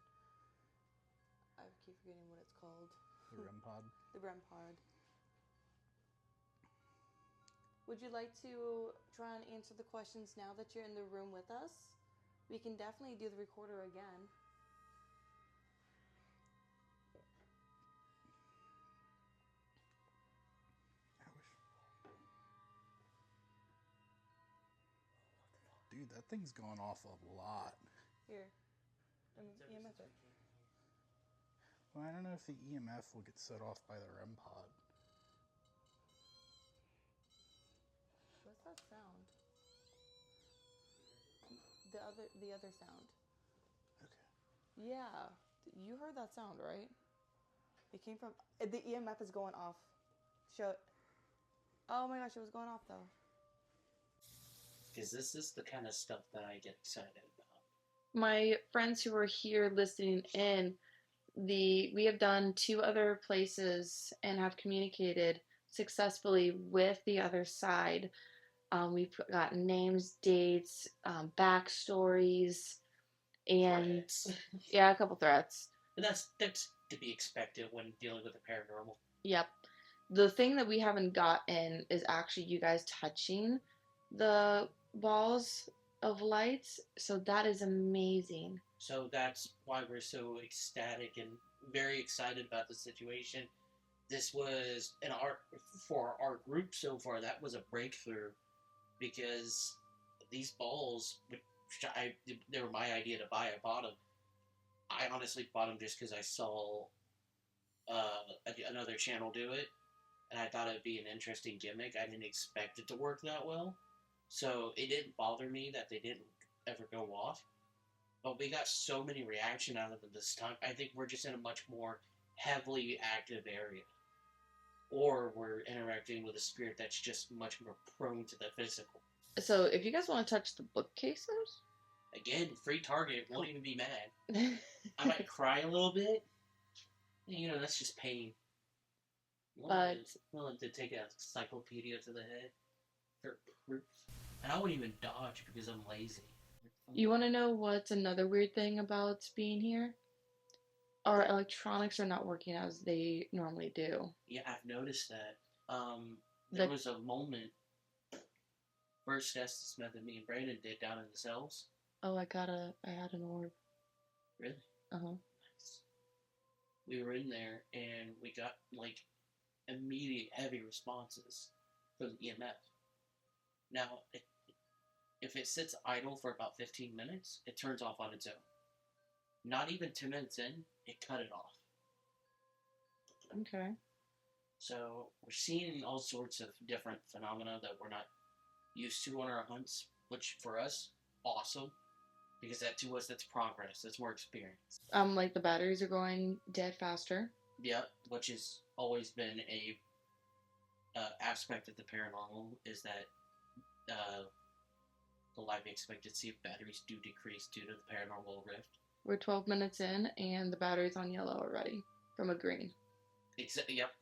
I keep forgetting what it's called. The REM pod? The REM pod. Would you like to try and answer the questions now that you're in the room with us? We can definitely do the recorder again. Dude, that thing's gone off a lot. Here. EMF it. Well, I don't know if the EMF will get set off by the REM pod. What's that sound? The other sound. Okay. Yeah. You heard that sound, right? It came from... The EMF is going off. Show it. Oh my gosh, it was going off though. Because this is the kind of stuff that I get excited about. My friends who are here listening in, we have done 2 other places and have communicated successfully with the other side. We've got names, dates, backstories, and yeah, a couple threats. But that's to be expected when dealing with the paranormal. Yep. The thing that we haven't gotten is actually you guys touching the balls of lights, so that is amazing. So that's why we're so ecstatic and very excited about the situation. This was for our group so far. That was a breakthrough because these balls, which they were my idea to buy. I bought them. I honestly bought them just because I saw another channel do it, and I thought it'd be an interesting gimmick. I didn't expect it to work that well, so it didn't bother me that they didn't ever go off. But we got so many reaction out of them this time. I think we're just in a much more heavily active area. Or we're interacting with a spirit that's just much more prone to the physical. So if you guys want to touch the bookcases, again, free target, won't even be mad. I might cry a little bit. You know, that's just pain. Willing to take a encyclopedia to the head for proof. And I wouldn't even dodge because I'm lazy. You want to know what's another weird thing about being here? Our electronics are not working as they normally do. Yeah, I've noticed that. There was a moment, first Estes method me and Brandon did down in the cells. Oh, I had an orb. Really? Uh-huh. Nice. We were in there and we got like immediate heavy responses from the EMF. Now, if it sits idle for about 15 minutes, it turns off on its own. Not even 2 minutes in, it cut it off. Okay. So we're seeing all sorts of different phenomena that we're not used to on our hunts, which for us, awesome. Because that to us, that's progress. That's more experience. Like the batteries are going dead faster. Yeah, which has always been a aspect of the paranormal is that the life expectancy of batteries do decrease due to the paranormal rift. We're 12 minutes in, and the battery's on yellow already from a green. Yep.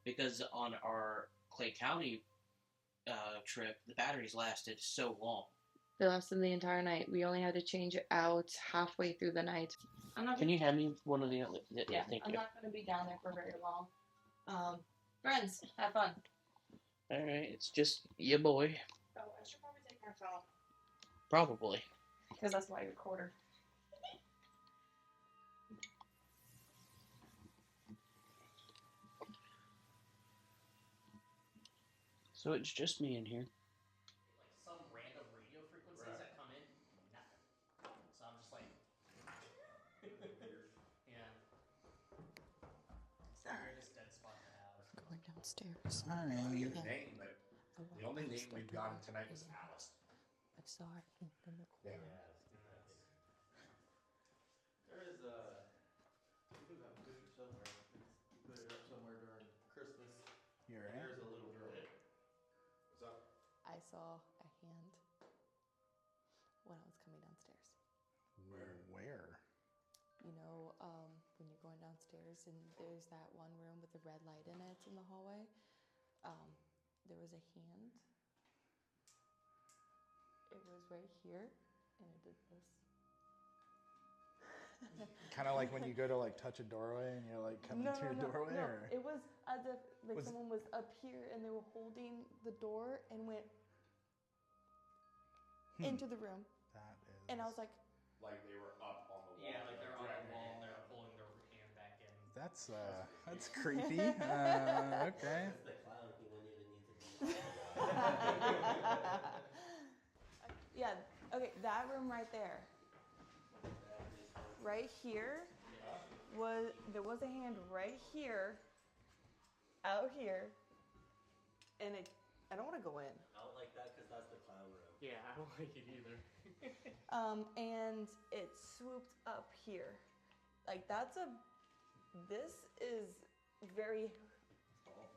Because on our Clay County trip, the batteries lasted so long. They lasted the entire night. We only had to change it out halfway through the night. Can you hand me one of the other? Yeah, thank I'm you. not going to be down there for very long. Friends, have fun. All right, it's just your boy. Oh, I should probably take my phone. Probably. Because that's my recorder. So it's just me in here. Like some random radio frequencies that come in, nothing. So I'm just like, yeah. It's the weirdest dead spot to have. Going downstairs. Hi. Name, but the only name we've gotten tonight was Alice. I saw it in the corner. There is we do have a picture somewhere. We put it up somewhere during Christmas. You're right. There's a little girl. What's up? I saw a hand when I was coming downstairs. Where? You know, when you're going downstairs and there's that one room with the red light in it in the hallway, there was a hand. It was right here, and it did this. Kind of like when you go to like touch a doorway and you're like coming to your doorway, no. or It was as if like someone was up here and they were holding the door and went into the room. That is. And I was like they were up on the wall. Yeah, like they're on the wall and they're pulling their hand back in. That's creepy. Okay. That's the clown. He wouldn't even need to be. Yeah, okay, that room right there. Right here there was a hand right here, out here, and I don't want to go in. Out like that because that's the clown room. Yeah, I don't like it either. And it swooped up here. Like this is very Tall.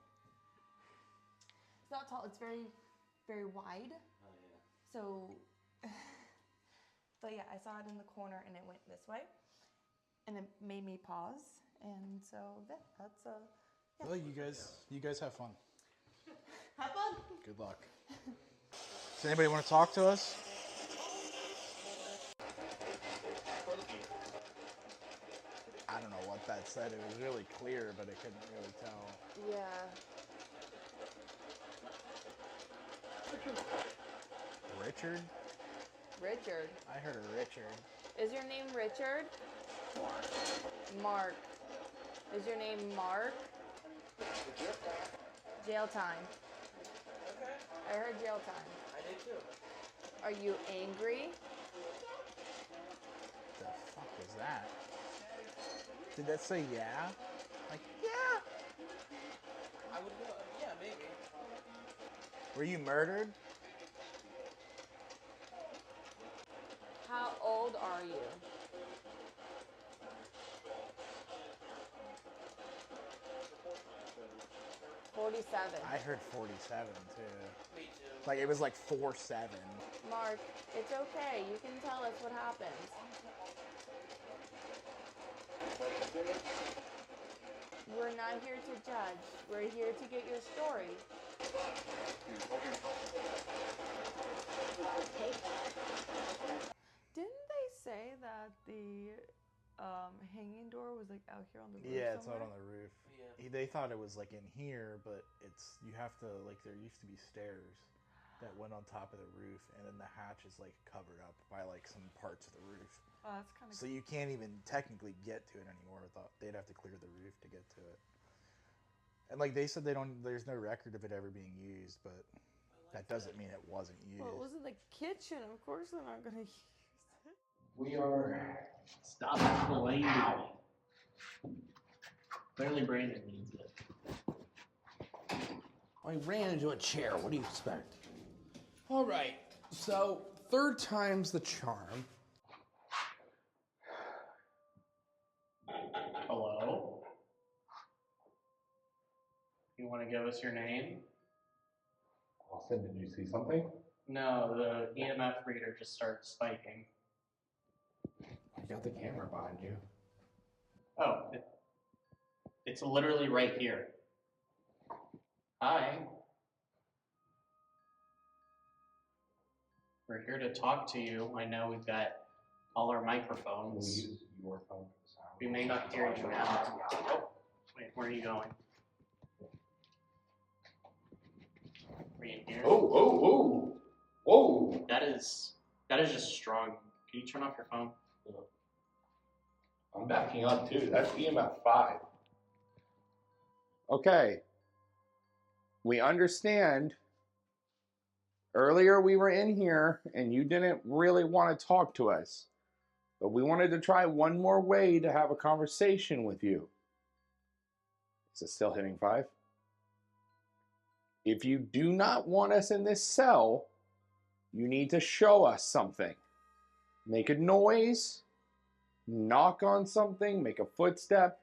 It's not tall, it's very, very wide. Oh yeah. So, but yeah, I saw it in the corner and it went this way. And it made me pause. And so, yeah, that's yeah. Well, you guys have fun. Have fun. Good luck. Does anybody want to talk to us? I don't know what that said. It was really clear, but I couldn't really tell. Yeah. Richard? Richard. I heard a Richard. Is your name Richard? Mark. Is your name Mark? Jail time. Okay. I heard jail time. I did too. Are you angry? The fuck was that? Did that say yeah? Like, yeah. I would go, yeah, maybe. Were you murdered? How old are you? I heard 47 too. Me too. Like it was like 4-7. Mark, it's okay. You can tell us what happens. We're not here to judge. We're here to get your story. Didn't they say that the hanging door was like out here on the roof? Yeah, it's somewhere? out on the roof. Yeah. They thought it was like in here, but you have to, like, there used to be stairs that went on top of the roof, and then the hatch is like covered up by like some parts of the roof. Oh, that's kind of So you can't even technically get to it anymore. They'd have to clear the roof to get to it. And like they said, there's no record of it ever being used, but that doesn't mean it wasn't used. Well, it was in the kitchen. Of course they're not going to use it. We are stopping the lane. Clearly Brandon needs it. I ran into a chair. What do you expect? All right. So, third time's the charm. Hello? You want to give us your name? Austin, did you see something? No, the EMF reader just started spiking. I got the camera behind you. Oh, it's literally right here. Hi. We're here to talk to you. I know we've got all our microphones. We'll use your phone for the sound. We may not hear you now. Oh, wait, where are you going? Are you here? Oh! Whoa! That is just strong. Can you turn off your phone? I'm backing up too. That's EMF 5. Okay. We understand. Earlier we were in here and you didn't really want to talk to us. But we wanted to try one more way to have a conversation with you. Is it still hitting 5? If you do not want us in this cell, you need to show us something. Make a noise, knock on something, make a footstep,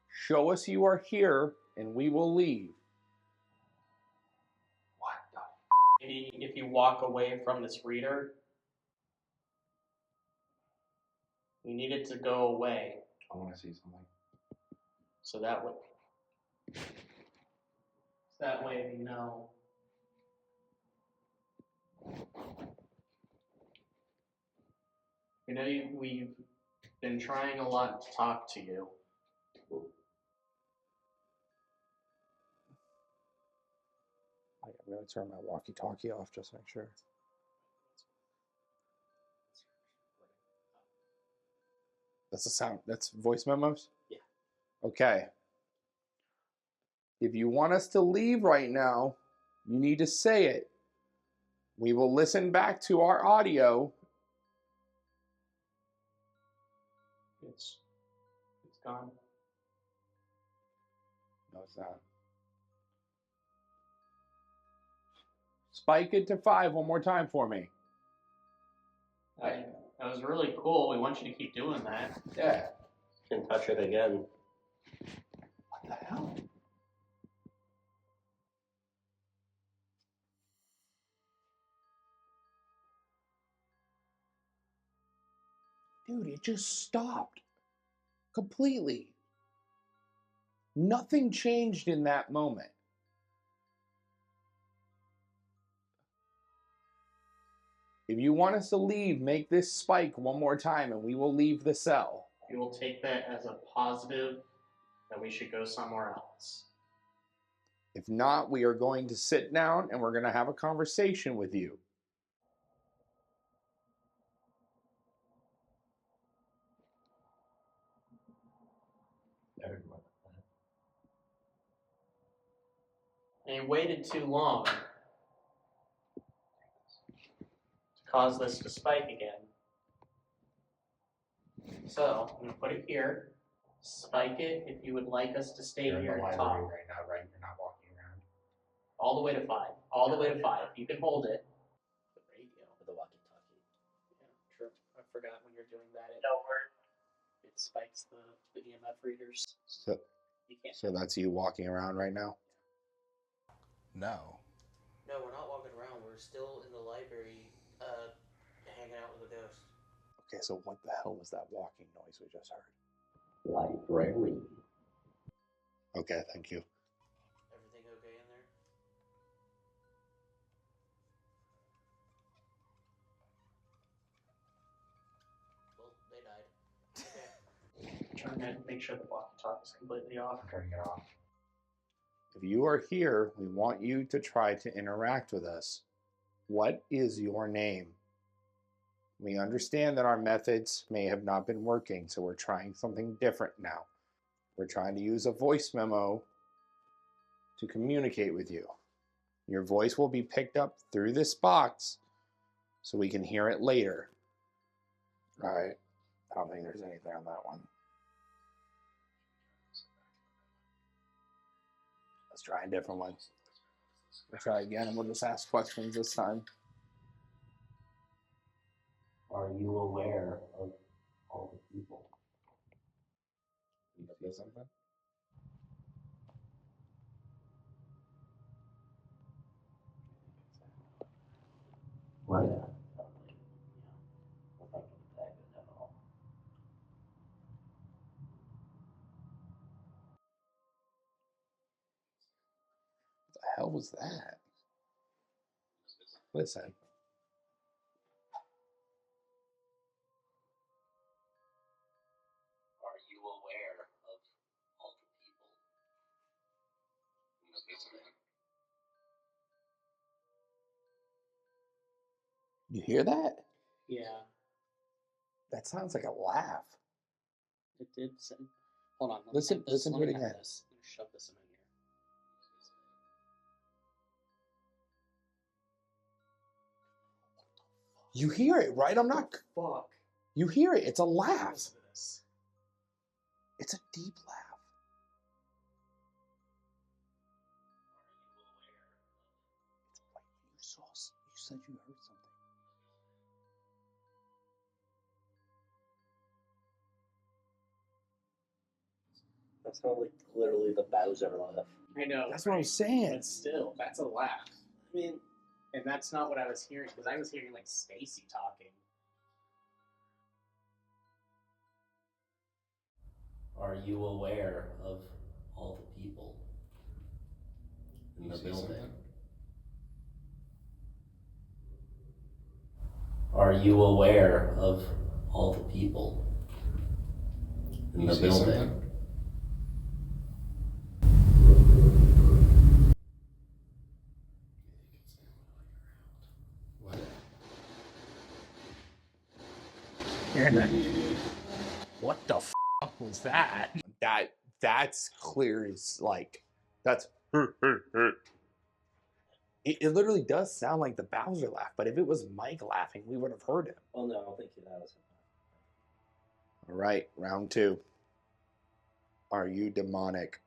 show us you are here, and we will leave. What the If you walk away from this reader, you need it to go away. I want to see something. So that way we know. You know, we've been trying a lot to talk to you. I'm going to turn my walkie-talkie off just to make sure. That's the sound. That's voice memos? Yeah. Okay. If you want us to leave right now, you need to say it. We will listen back to our audio. It's gone. No, it's not. Spike it to 5 one more time for me. That was really cool. We want you to keep doing that. Yeah. Can touch it again. What the hell? Dude, it just stopped. Completely. Nothing changed in that moment. If you want us to leave, make this spike one more time and we will leave the cell. We will take that as a positive that we should go somewhere else. If not, we are going to sit down and we're going to have a conversation with you. And you waited too long to cause this to spike again. So I'm going to put it here. Spike it if you would like us to stay here and talk. Right now, right? You're not walking around. All the way to 5. All the way to 5. You can hold it. The radio. With the walkie-talkie. Yeah, true. I forgot when you're doing that. It spikes the EMF readers. So, You can't. so that's you walking around right now? No. No, we're not walking around. We're still in the library, hanging out with a ghost. Okay, so what the hell was that walking noise we just heard? Library. Okay, thank you. Everything okay in there? Well, they died. Okay. Trying to make sure the walkie-talkie is completely off. Turning it off. If you are here, we want you to try to interact with us. What is your name? We understand that our methods may have not been working, so we're trying something different now. We're trying to use a voice memo to communicate with you. Your voice will be picked up through this box so we can hear it later. All right. I don't think there's anything on that one. Let's try a different one. We'll try again and we'll just ask questions this time. Are you aware of all the people? You feel something? What? Yeah. If I can detect it at all. What the hell was that? Listen. Are you aware of all the people in the building? You hear that? Yeah, That sounds like a laugh. it did. Hold on. Listen to it again. Let me shove this in here. You hear it, right? I'm not. Fuck. You hear it. It's a laugh. What's this? It's a deep laugh. It's like you saw. You said you heard something. That sounds like literally the Bowser laugh. I know. That's what I'm saying. But still, that's a laugh. I mean, and that's not what I was hearing, because I was hearing like Stacy talking. Are you aware of all the people in the building? Are you aware of all the people in the building? What the f was that? That's clear as like that's it literally does sound like the Bowser laugh, but if it was Mike laughing, we would have heard him. Oh no, I don't think that was All right, round 2. Are you demonic?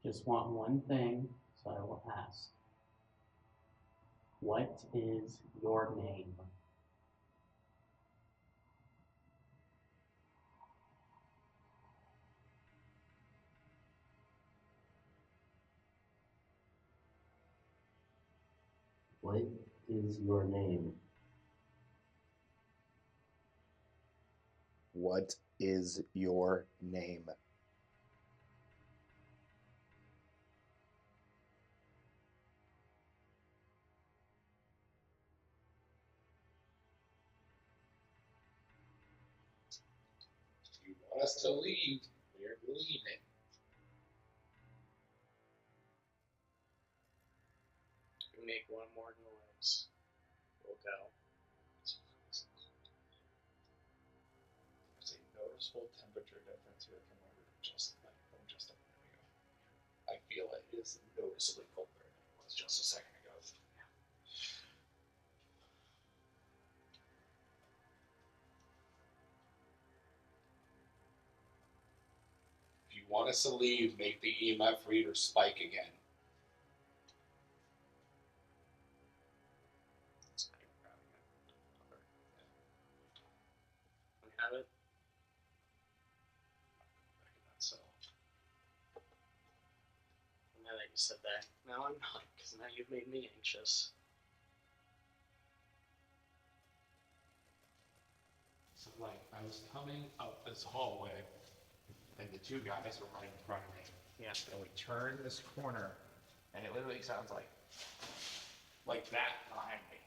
Just want one thing, so I will ask. What is your name? What is your name? What is your name? If you want us to leave, we're leaving. We make one more noise. We'll go. There's a noticeable temperature difference here from just a minute ago. I feel it is noticeably colder than it was just a second ago. If you want us to leave, make the EMF reader spike again. We have it. So, Now that you said that, now I'm not, because now you've made me anxious. so like, I was coming up this hallway, and the two guys were right in front of me. Yeah. And we turned this corner, and it literally sounds like that behind me.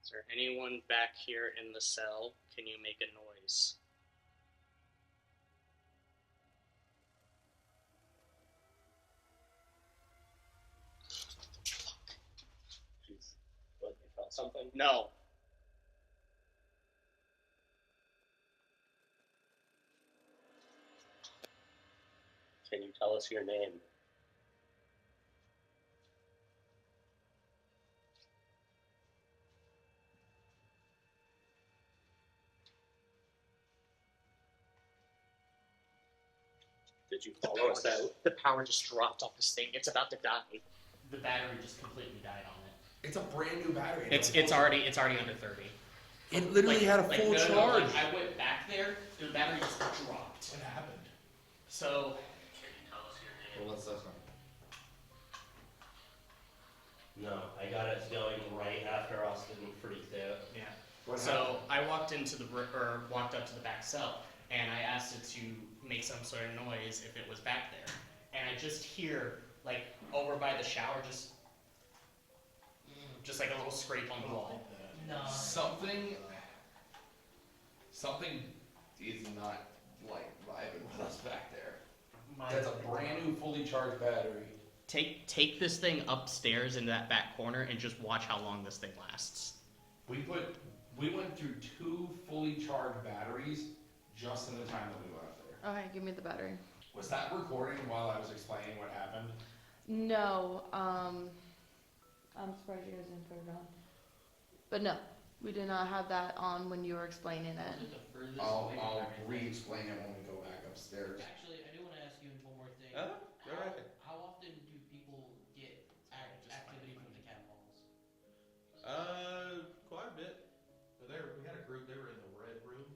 Is there anyone back here in the cell? Can you make a noise? Jeez. What, you felt something? No. Can you tell us your name? Did you follow us out? The power just dropped off this thing. It's about to die. The battery just completely died on it. It's a brand new battery. It's already under 30. It literally had a full charge. I went back there, the battery just dropped. What happened? So, Can you tell us your name? Well, let's listen. No, I got it going right after Austin freaked out. Yeah. What So happened? I walked up to the back cell, and I asked it to make some sort of noise if it was back there, and I just hear over by the shower, just like a little scrape on the wall. no. Something is not vibing with us back there. That's a brand new, fully charged battery. Take this thing upstairs into that back corner and just watch how long this thing lasts. We went through 2 fully charged batteries just in the time that we went up there. Okay, give me the battery. Was that recording while I was explaining what happened? No, I'm surprised you guys didn't put it on. But no, we did not have that on when you were explaining it. I'll re-explain it when we go back upstairs. Actually, I do want to ask you one more thing. Go right ahead. How often do people get activity from the cat balls? Quite a bit. We had a group. They were in the red room,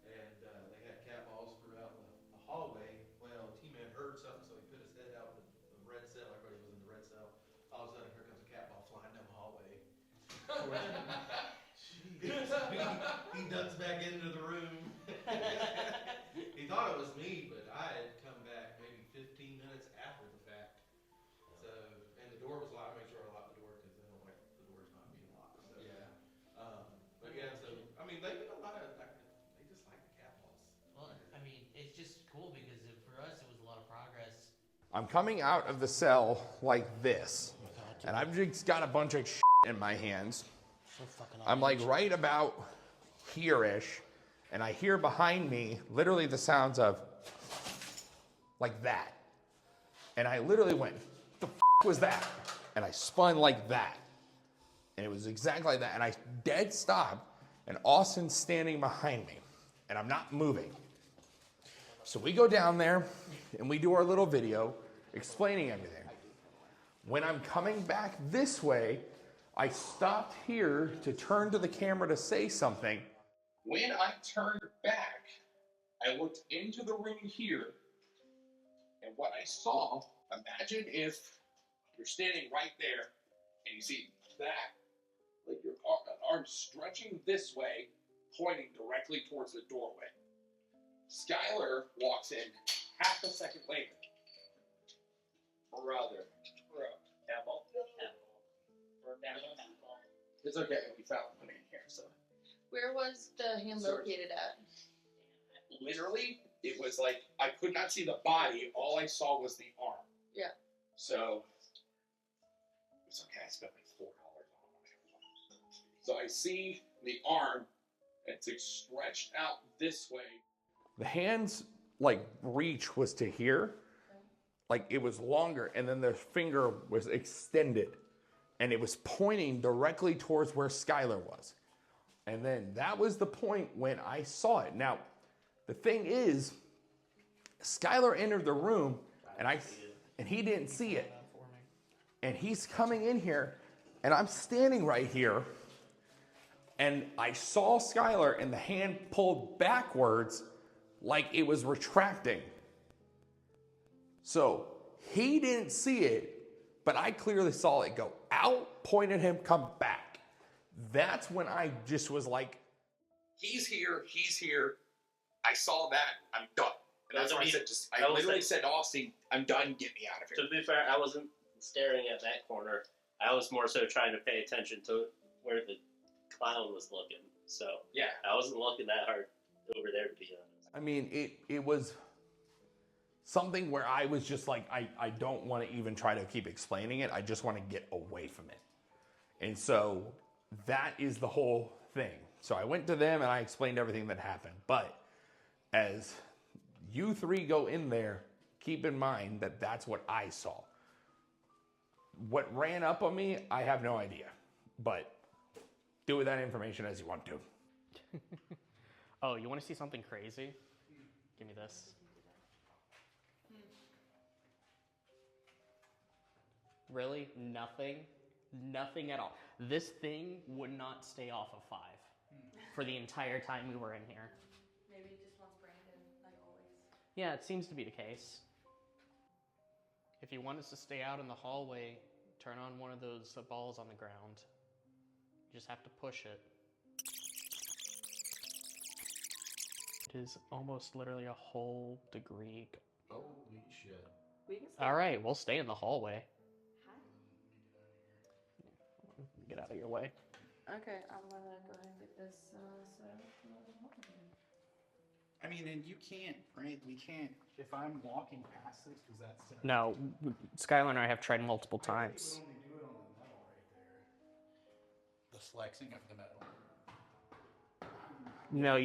and they had cat balls throughout the hallway. Well, T-Man heard something, so he put his head out the red cell. Everybody was in the red cell. All of a sudden, here comes a cat ball flying down the hallway. He ducks back into the room. He thought it was me, but I had come back maybe 15 minutes after the fact. So, and the door was locked. I made sure I locked the door because I don't like the doors not being locked. So, Yeah. But yeah, so I mean, they get a lot of. They just like the cat balls. Well, I mean, it's just cool because for us it was a lot of progress. I'm coming out of the cell like this, and I've just got a bunch of in my hands. So fucking I'm right about here-ish, and I hear behind me literally the sounds of like that. And I literally went, the was that? And I spun like that. And it was exactly like that. And I dead stopped, and Austin's standing behind me, and I'm not moving. So we go down there, and we do our little video explaining everything. When I'm coming back this way, I stopped here to turn to the camera to say something. When I turned back, I looked into the room here, and what I saw, imagine if you're standing right there, and you see that, like your arm stretching this way, pointing directly towards the doorway. Skylar walks in half a second later. Brother. Bro. Apple. It's okay, we found one in here, so. Where was the hand Sorry. located at? Literally, it was like, I could not see the body, all I saw was the arm. Yeah. So, it's okay, I spent like $4 on it. So I see the arm, and it's stretched out this way. The hand's like reach was to here, like it was longer, and then the finger was extended, and it was pointing directly towards where Skylar was. And then that was the point when I saw it. Now, the thing is, Skylar entered the room, and he didn't see it. And he's coming in here, and I'm standing right here, and I saw Skylar, and the hand pulled backwards like it was retracting. So he didn't see it, but I clearly saw it go out, point at him, come back. That's when I just was like, He's here. I saw that, I'm done. And that's what I said, I literally said to Austin, I'm done, get me out of here. To be fair, I wasn't staring at that corner. I was more so trying to pay attention to where the clown was looking. So yeah, I wasn't looking that hard over there, to be honest. I mean, it was something where I was just like, I don't want to even try to keep explaining it. I just want to get away from it. And so that is the whole thing. So I went to them and I explained everything that happened. But as you three go in there, keep in mind that that's what I saw. What ran up on me, I have no idea. But do with that information as you want to. Oh, you want to see something crazy? Give me this. Really? Nothing? Nothing at all. This thing would not stay off of 5 for the entire time we were in here. Maybe it just wants Brandon, like always. Yeah, it seems to be the case. If you want us to stay out in the hallway, turn on one of those balls on the ground. You just have to push it. It is almost literally a whole degree. Holy shit. We can All right, we'll stay in the hallway. Get out of your way. Okay, I'm gonna go ahead and get this I mean, and you can't, right? We can't, if I'm walking past this, because that's... No, Skylar and I have tried multiple times. I think we only do it on the metal right there. The flexing of the metal. No,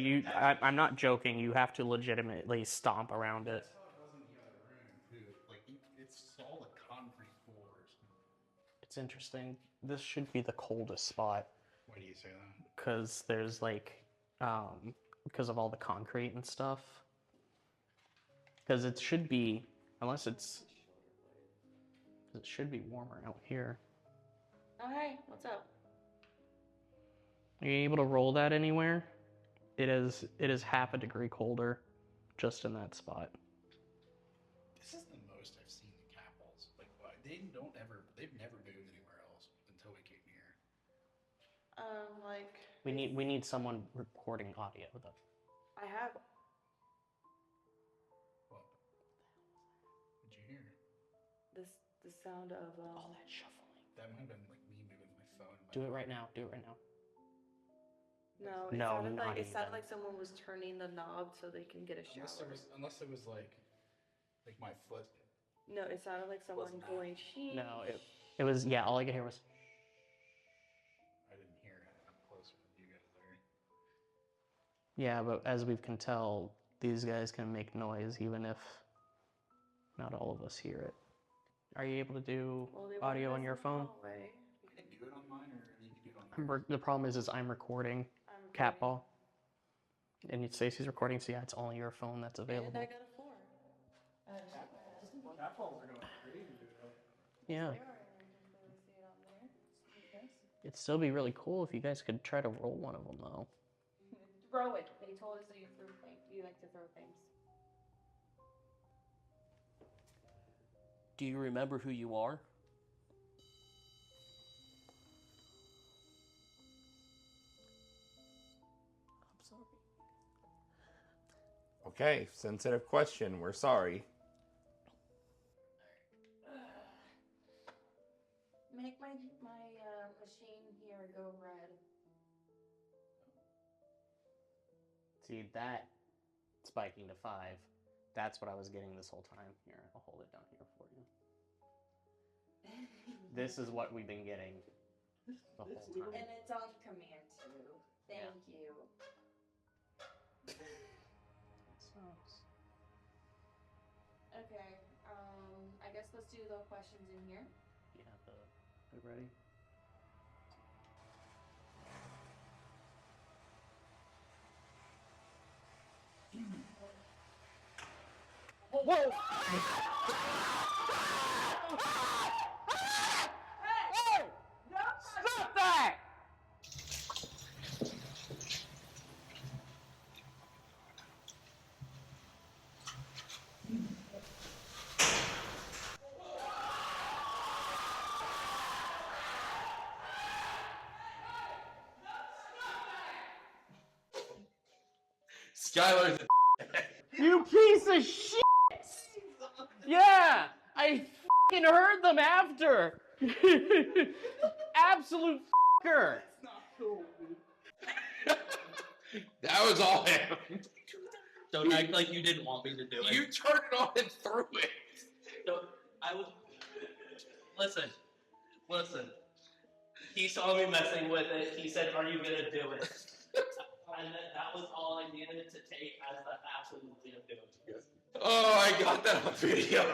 I'm not joking. You have to legitimately stomp around it. That's how it was in the other room, too. Like, it's all the concrete floors. It's interesting. This should be the coldest spot. Why do you say that? Because there's like, because of all the concrete and stuff. Because it should be, unless it's, it should be warmer out here. Oh, hey, what's up? Are you able to roll that anywhere? It is half a degree colder just in that spot. This is the most I've seen the cat balls. Like, they've never moved anywhere else until we came here. Like... We need someone recording audio though. I have... What? What'd you hear? The sound of... all that shuffling. That might have been like me moving my phone. Do it right now. Do it right now. No, it sounded like someone was turning the knob so they can get a shower. Unless it was like my foot. No, it sounded like someone going, sheesh. No, it was, yeah, all I could hear was... I didn't hear it. I'm closer than you guys are. Yeah, but as we can tell, these guys can make noise even if not all of us hear it. Are you able to do audio on your phone? I can do it on mine, or you can do it on yours. The problem is I'm recording Cat Ball. And Stacey's recording, so yeah, it's only your phone that's available. And I got a 4. Cat balls are going crazy. Yeah. It'd still be really cool if you guys could try to roll one of them, though. Throw it. They told us that you threw things. You like to throw things. Do you remember who you are? Okay, sensitive question. We're sorry. Make my machine here go red. See, that spiking to 5. That's what I was getting this whole time. Here, I'll hold it down here for you. This is what we've been getting the whole time. And it's on command too. Thank you. Okay, I guess let's do the questions in here. Yeah, they're ready. Whoa! Hey! Stop that! Skylar's You piece of shit! Yeah! I fucking heard them after! Absolute fucker! That's not cool, dude. That was all him. Don't act like you didn't want me to do it. You turned it on and threw it. Don't, I was. Listen. He saw me messing with it. He said, "Are you gonna do it?" And that was all I needed to take as the absolutely of doing it. Oh, I got that on video.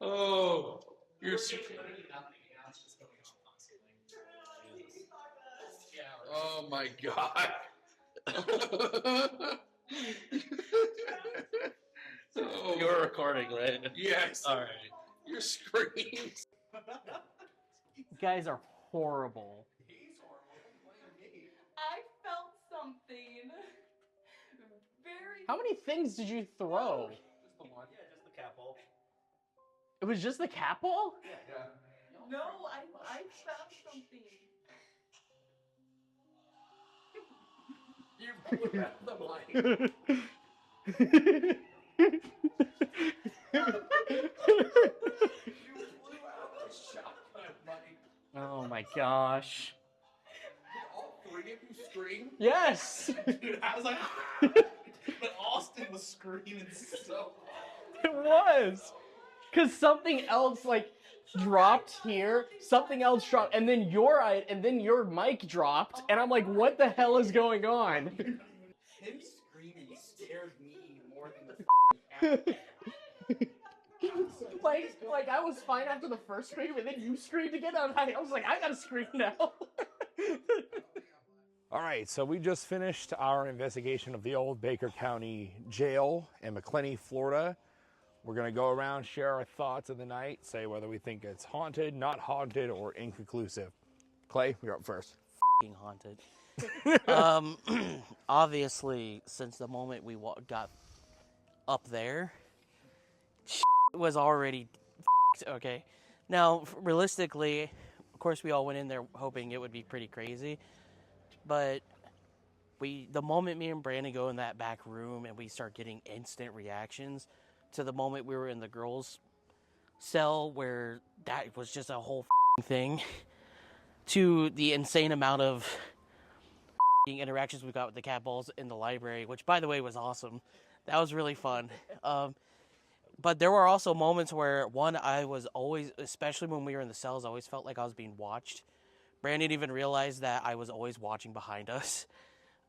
Oh, you're super. Oh my god. Oh. You're recording, right? Yes. All right. Your screams. You guys are horrible. I felt something. Very. How many things did you throw? Just the one. Yeah, just the cat ball. It was just the cat ball? Yeah. No, I found something. You blew out the mic. Oh my gosh. Did all three of you scream? Yes! Dude, I was like, but Austin was screaming so hard. It was! Because something else, like, dropped here, something else dropped, and then your mic dropped, and I'm like, what the hell is going on? Him screaming scared me more than the like I was fine after the first scream, and then you screamed again. I was like, I gotta scream now. All right, so we just finished our investigation of the old Baker County Jail in McClenny, Florida. We're gonna go around, share our thoughts of the night, say whether we think it's haunted, not haunted, or inconclusive. Clay, you're up first. F***ing haunted. Obviously, since the moment we got up there, was already f***ed, okay? Now, realistically, of course, we all went in there hoping it would be pretty crazy, but the moment me and Brandon go in that back room and we start getting instant reactions to the moment we were in the girls' cell where that was just a whole thing, to the insane amount of interactions we got with the cat balls in the library, which, by the way, was awesome. That was really fun. But there were also moments where, one, I was always, especially when we were in the cells, I always felt like I was being watched. Brandon even realized that I was always watching behind us.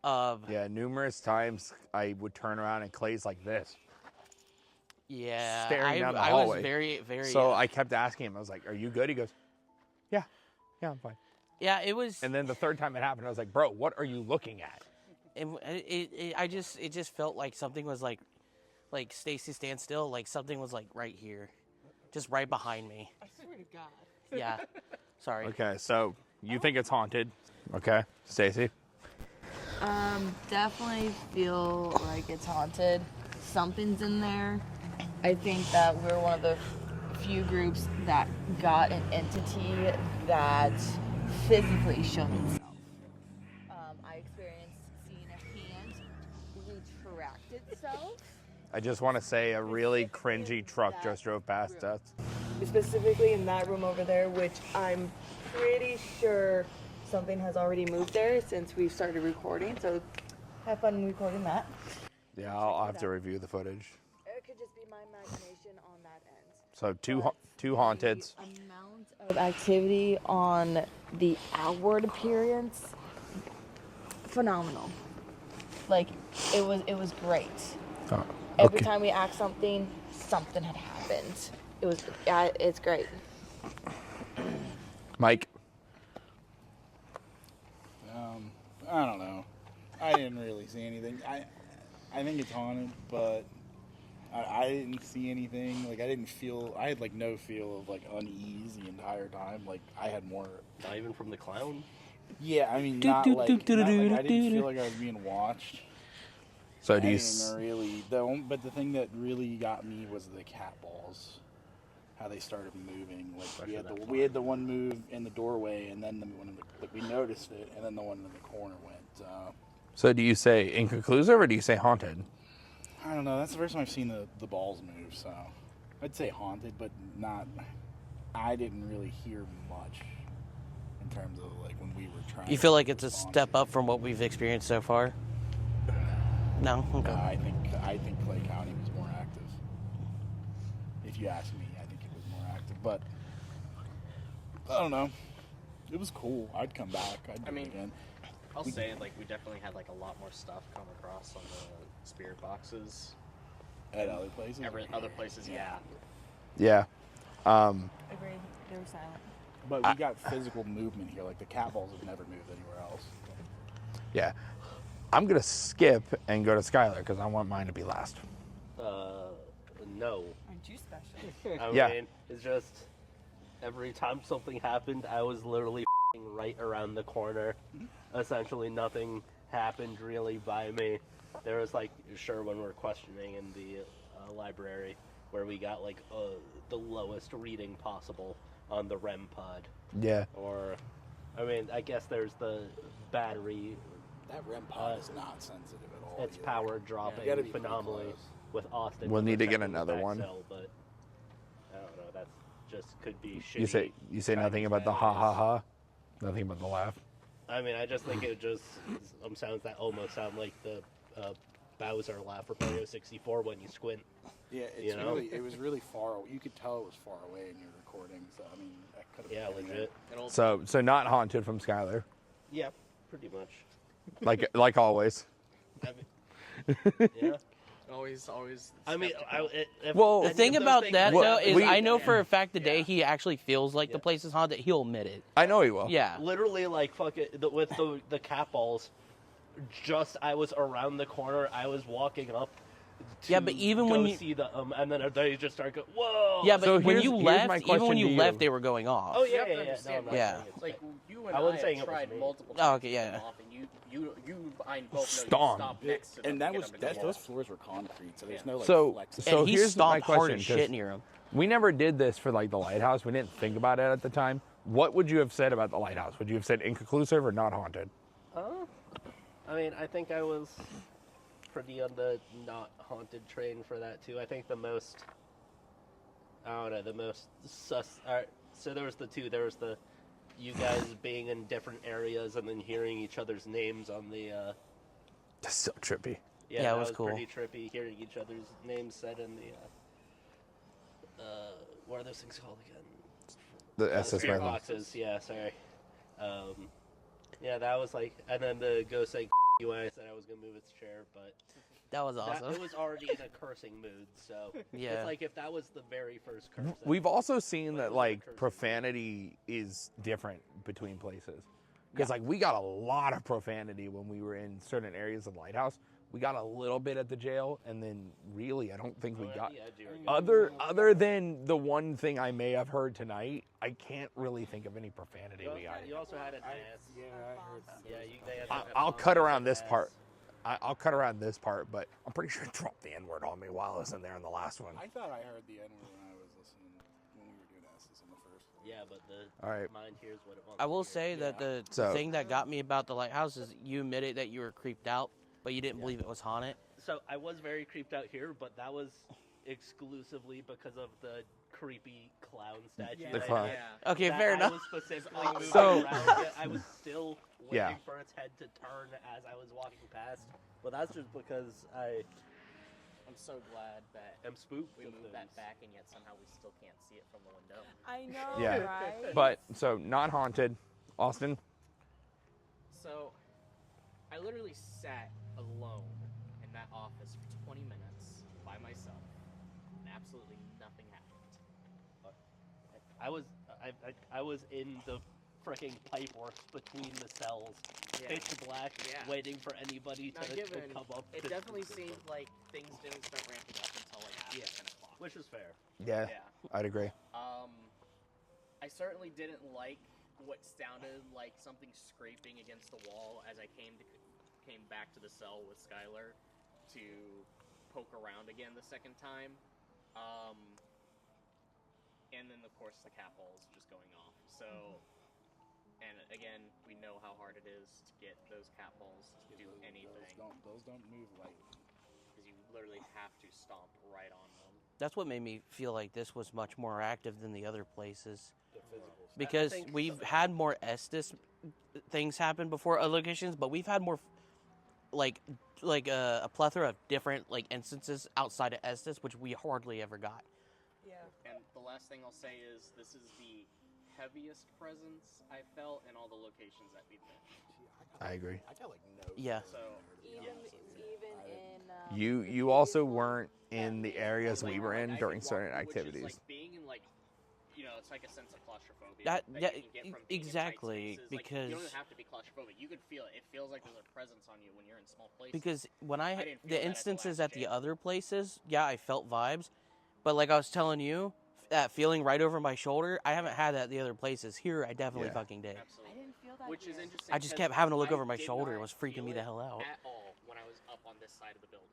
Yeah, numerous times I would turn around and Clay's like this. Yeah, staring down the I hallway. was very, very... So I kept asking him, I was like, are you good? He goes, yeah, I'm fine. Yeah, it was... And then the third time it happened, I was like, bro, what are you looking at? It just felt like something was like Stacy, stand still, like something was like right here, just right behind me. I swear to God. Yeah, sorry. Okay, so you think it's haunted? Okay, Stacy. Definitely feel like it's haunted. Something's in there. I think that we're one of the few groups that got an entity that physically showed itself. I experienced seeing a hand reach for itself. I just want to say a really cringy truck just drove past us. Specifically in that room over there, which I'm pretty sure something has already moved there since we've started recording, so have fun recording that. Yeah, I'll have to review the footage. It could just be my imagination on that end. So two haunteds. The amount of activity on the outward appearance, phenomenal. Like, it was great. Oh, Every time we asked something had happened. It's great. Mike? I don't know. I didn't really see anything. I think it's haunted, but I didn't see anything. Like, I had like no feel of like unease the entire time. Like, I had more. Not even from the clown? Yeah, I mean, not like I didn't feel like I was being watched. So do you? But the thing that really got me was the cat balls. How they started moving. Like, we had the one move in the doorway, and then the one we noticed it, and then the one in the corner went. So do you say inconclusive or do you say haunted? I don't know. That's the first time I've seen the balls move, so I'd say haunted, but not. I didn't really hear much in terms of like when we were trying. You feel like it's a step up from what we've experienced so far? No. Okay. No, I think Clay County was more active. If you ask me, I think it was more active, but I don't know. It was cool. I'd come back. I'd do it again. I'll say, like, we definitely had, like, a lot more stuff come across on the spirit boxes. At other places? Other places, yeah. Yeah. Agreed. They were silent. But we got physical movement here. Like, the cat balls have never moved anywhere else. Yeah. I'm going to skip and go to Skylar because I want mine to be last. No. Aren't you special? I mean, it's just every time something happened, I was literally right around the corner. Essentially, nothing happened really by me. There was like, sure, when we were questioning in the library, where we got like the lowest reading possible on the REM pod. Yeah. Or, I mean, I guess there's the battery. That REM pod is not sensitive at all. It's power dropping phenomenally with Austin. We'll need to get another one. But I don't know. That's just could be shitty. You say nothing about the ha ha ha, nothing about the laugh. I mean, I just think it just sounds that almost sound like the Bowser laugh for Mario 64 when you squint. Yeah, it was really far. You could tell it was far away in your recording. So I mean, that could have been legit. So not haunted from Skylar. Yeah, pretty much. Like always. I mean, yeah. Always. I mean, the thing about that though is I know for a fact the day he actually feels like the place is haunted, he'll admit it. I know he will. Yeah. Literally, like fuck it with the cat balls. Just I was around the corner. I was walking up. But even when you see the and then they just start going, whoa. Yeah, but so when you left, even when you left, they were going off. Oh yeah, yeah. Like you and I wasn't saying have it was tried me. multiple Oh, times okay, to yeah. get them off, and you I both know you Stomp. stopped next to them And to that get was them to go those off. floors were concrete, so there's no like So flex. And he here's my stomped hard question. as 'cause shit near him. We never did this for like the lighthouse. We didn't think about it at the time. What would you have said about the lighthouse? Would you have said inconclusive or not haunted? I mean, I think I was pretty on the not haunted train for that too. I think the most sus. Alright, so there was the two. There was the you guys being in different areas and then hearing each other's names on the. That's so trippy. Yeah, that it was cool. Pretty trippy hearing each other's names said in the. What are those things called again? The SS spirit Island. boxes. Yeah, sorry. Yeah, that was like, and then the ghost saying you when I said I was gonna move its chair, but That was awesome. it was already in a cursing mood, so Yeah. it's like if that was the very first curse. We've also seen that like profanity is different between places. Because like we got a lot of profanity when we were in certain areas of the lighthouse. We got a little bit at the jail, and then really I don't think we got other than the one thing I may have heard tonight. I can't really think of any profanity we got. You also had a dance. I'll cut around this part. I'll cut around this part, but I'm pretty sure it dropped the N-word on me while I was in there in the last one. I thought I heard the N-word when I was listening when we were doing S's in the first one. Yeah, but the All right. mind hears what it wants. I will say that the thing that got me about the lighthouse is you admitted that you were creeped out, but you didn't believe it was haunted. So I was very creeped out here, but that was exclusively because of the creepy clown statue. The they clown. had. Okay, That fair I enough. was specifically moving So- around it. I was still waiting Yeah. for its head to turn as I was walking past. But that's just because I'm so glad that spooked. we of moved things. that back, and yet somehow we still can't see it from the window. I know, Yeah. right? But so not haunted. Austin. So, I literally sat alone in that office for 20 minutes by myself, and absolutely nothing happened. I was in the freaking pipe works between the cells, pitch black, waiting for anybody Now, to given, come up. it to definitely the system. seemed like things didn't start ramping up until like after 10 o'clock. Which is fair. Yeah, I'd agree. I certainly didn't like what sounded like something scraping against the wall as I came back to the cell with Skylar to poke around again the second time. And then of course the cat balls just going off. So, and again, we know how hard it is to get those cat balls to do anything. Those don't move lightly. Because you literally have to stomp right on them. That's what made me feel like this was much more active than the other places. The physical stuff. Because I think we've had more Estes things happen before other locations, but we've had more like a plethora of different like instances outside of Estes, which we hardly ever got. Yeah. And the last thing I'll say is this is the heaviest presence I felt in all the locations that we've been. I agree. I got like no. Yeah. So Even in You also weren't in the areas like, we were in I during can certain walk through, which activities. is like being in like, it's like a sense of claustrophobia. That you can get from being in exactly, tight spaces. because you don't have to be claustrophobic. You could feel it. It feels like there's a presence on you when you're in small places. because when I didn't feel the that at the instances last at the jail. other places, yeah, I felt vibes, but like I was telling you, that feeling right over my shoulder, I haven't had that at the other places. Here, I definitely fucking did. Absolutely. I didn't feel that. Which is here. interesting. I just 'cause kept having to look I over my did shoulder. It not was freaking feel me the it hell out. At all when I was up on this side of the building.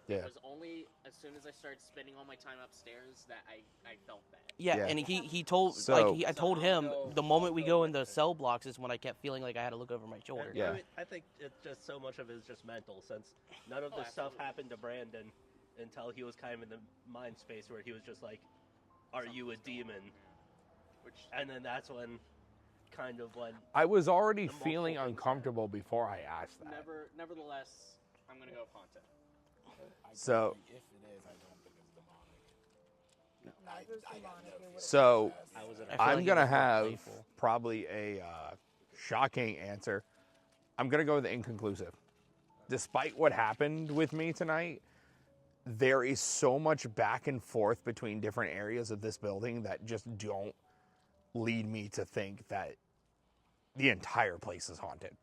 Yeah. It was only as soon as I started spending all my time upstairs that I felt that. Yeah, Yeah. and he told So- I told him the moment we go in the cell blocks is when I kept feeling like I had to look over my shoulder. And, Yeah. I think it's just so much of it is just mental, since none of this stuff happened to Brandon until he was kind of in the mind space where he was just like, "Are you a demon?" And then that's when, kind of when I was already the feeling multiple things uncomfortable before I asked that. Nevertheless, I'm gonna go haunted. So, If it is, I don't think it's demonic. No, if it was demonic, it would've so I was in I a feel I'm like it gonna was more have playful. probably a shocking answer. I'm gonna go with inconclusive. Despite what happened with me tonight, there is so much back and forth between different areas of this building that just don't lead me to think that the entire place is haunted.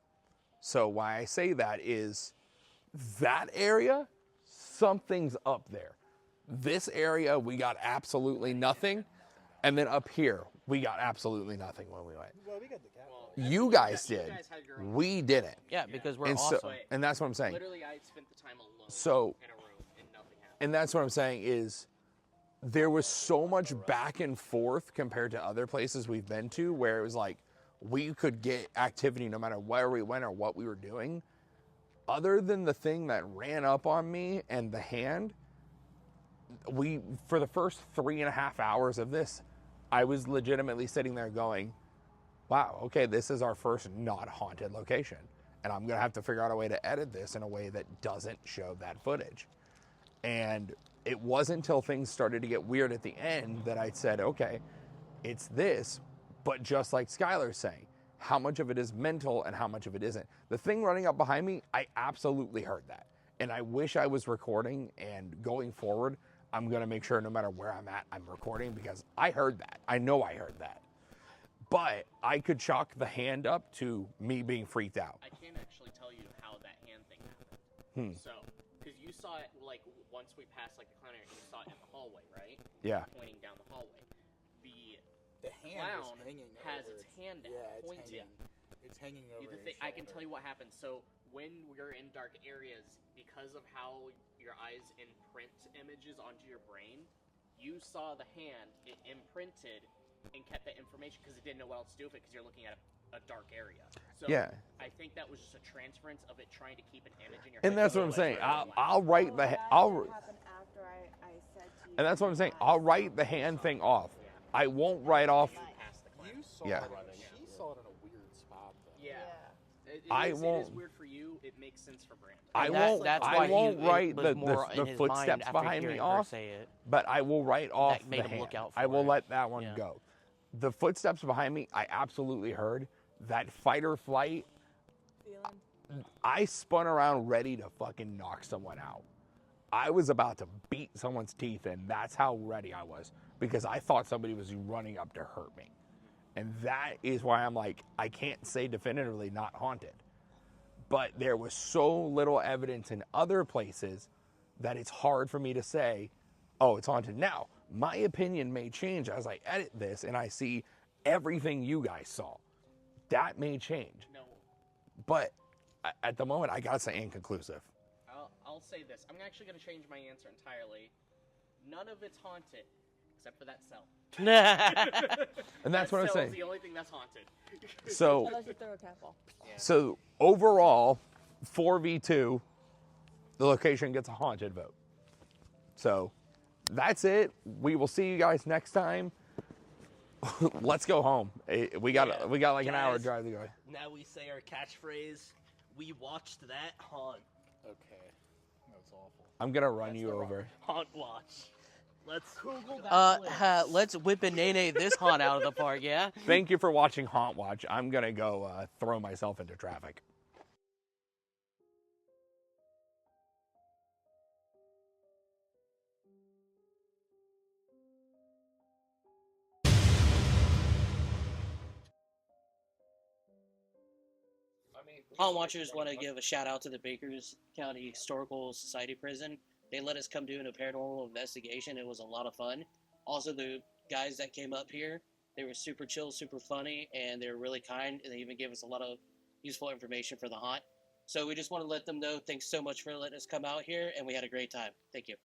So why I say that is that area, something's up there. This area, we got absolutely nothing. And then up here, we got absolutely nothing when we went. Well, we got the cat. You guys You did. guys had your own We didn't. Yeah, because we're And, awesome. so, and that's what I'm saying. Literally, I spent the time alone So, in a room and nothing happened. and that's what I'm saying is there was so much back and forth compared to other places we've been to where it was like we could get activity no matter where we went or what we were doing. Other than the thing that ran up on me and the hand, for the first 3.5 hours of this, I was legitimately sitting there going, wow, okay, this is our first not haunted location. And I'm going to have to figure out a way to edit this in a way that doesn't show that footage. And it wasn't until things started to get weird at the end that I said, okay, it's this, but just like Skylar's saying, how much of it is mental and how much of it isn't. The thing running up behind me, I absolutely heard that. And I wish I was recording, and going forward, I'm going to make sure no matter where I'm at, I'm recording because I heard that. I know I heard that. But I could chalk the hand up to me being freaked out. I can't actually tell you how that hand thing happened. So, because you saw it like once we passed like the clown area, you saw it in the hallway, right? Yeah. Pointing down the hallway. The hand clown is hanging has over its hand out, Yeah, it's pointing. hanging. It's hanging over. The his thing, I can shoulder. tell you what happened. So when we're in dark areas, because of how your eyes imprint images onto your brain, you saw the hand, it imprinted and kept that information because it didn't know what else to do with it because you're looking at a a dark area. So Yeah. I think that was just a transference of it trying to keep an image in your And head. that's what I'm saying. I'll write the and that's what I'm saying. I'll write the hand thing off. I won't write off. You saw Yeah. it. She saw it in a weird spot. Though. Yeah. It I is won't- weird for you. It makes sense for Brandon. I won't. I won't write the footsteps behind me off. But I will write off made the him look hand. out for I will it. let that one Yeah. go. The footsteps behind me, I absolutely heard that fight or flight. I spun around ready to fucking knock someone out. I was about to beat someone's teeth in. That's how ready I was because I thought somebody was running up to hurt me. And that is why I'm like, I can't say definitively not haunted. But there was so little evidence in other places that it's hard for me to say, oh, it's haunted. Now, my opinion may change as I edit this and I see everything you guys saw. That may change. No. But at the moment, I gotta say inconclusive. I'll say this. I'm actually going to change my answer entirely. None of it's haunted, except for that cell. And that's what I'm That cell saying. is the only thing that's haunted. So- Unless you throw a cat ball. So overall, 4v2, the location gets a haunted vote. So that's it. We will see you guys next time. Let's go home. We got like an hour Guys, drive to go. Now we say our catchphrase. We watched that haunt. Okay, that was awful. I'm gonna run you over. Haunt watch. Let's Let's whip and nay this haunt out of the park, yeah? Thank you for watching Haunt Watch. I'm gonna go throw myself into traffic. Haunt Watchers want to give a shout out to the Bakers County Historical Society Prison. They let us come do a paranormal investigation. It was a lot of fun. Also, the guys that came up here, they were super chill, super funny, and they were really kind, and they even gave us a lot of useful information for the haunt. So we just want to let them know thanks so much for letting us come out here, and we had a great time. Thank you.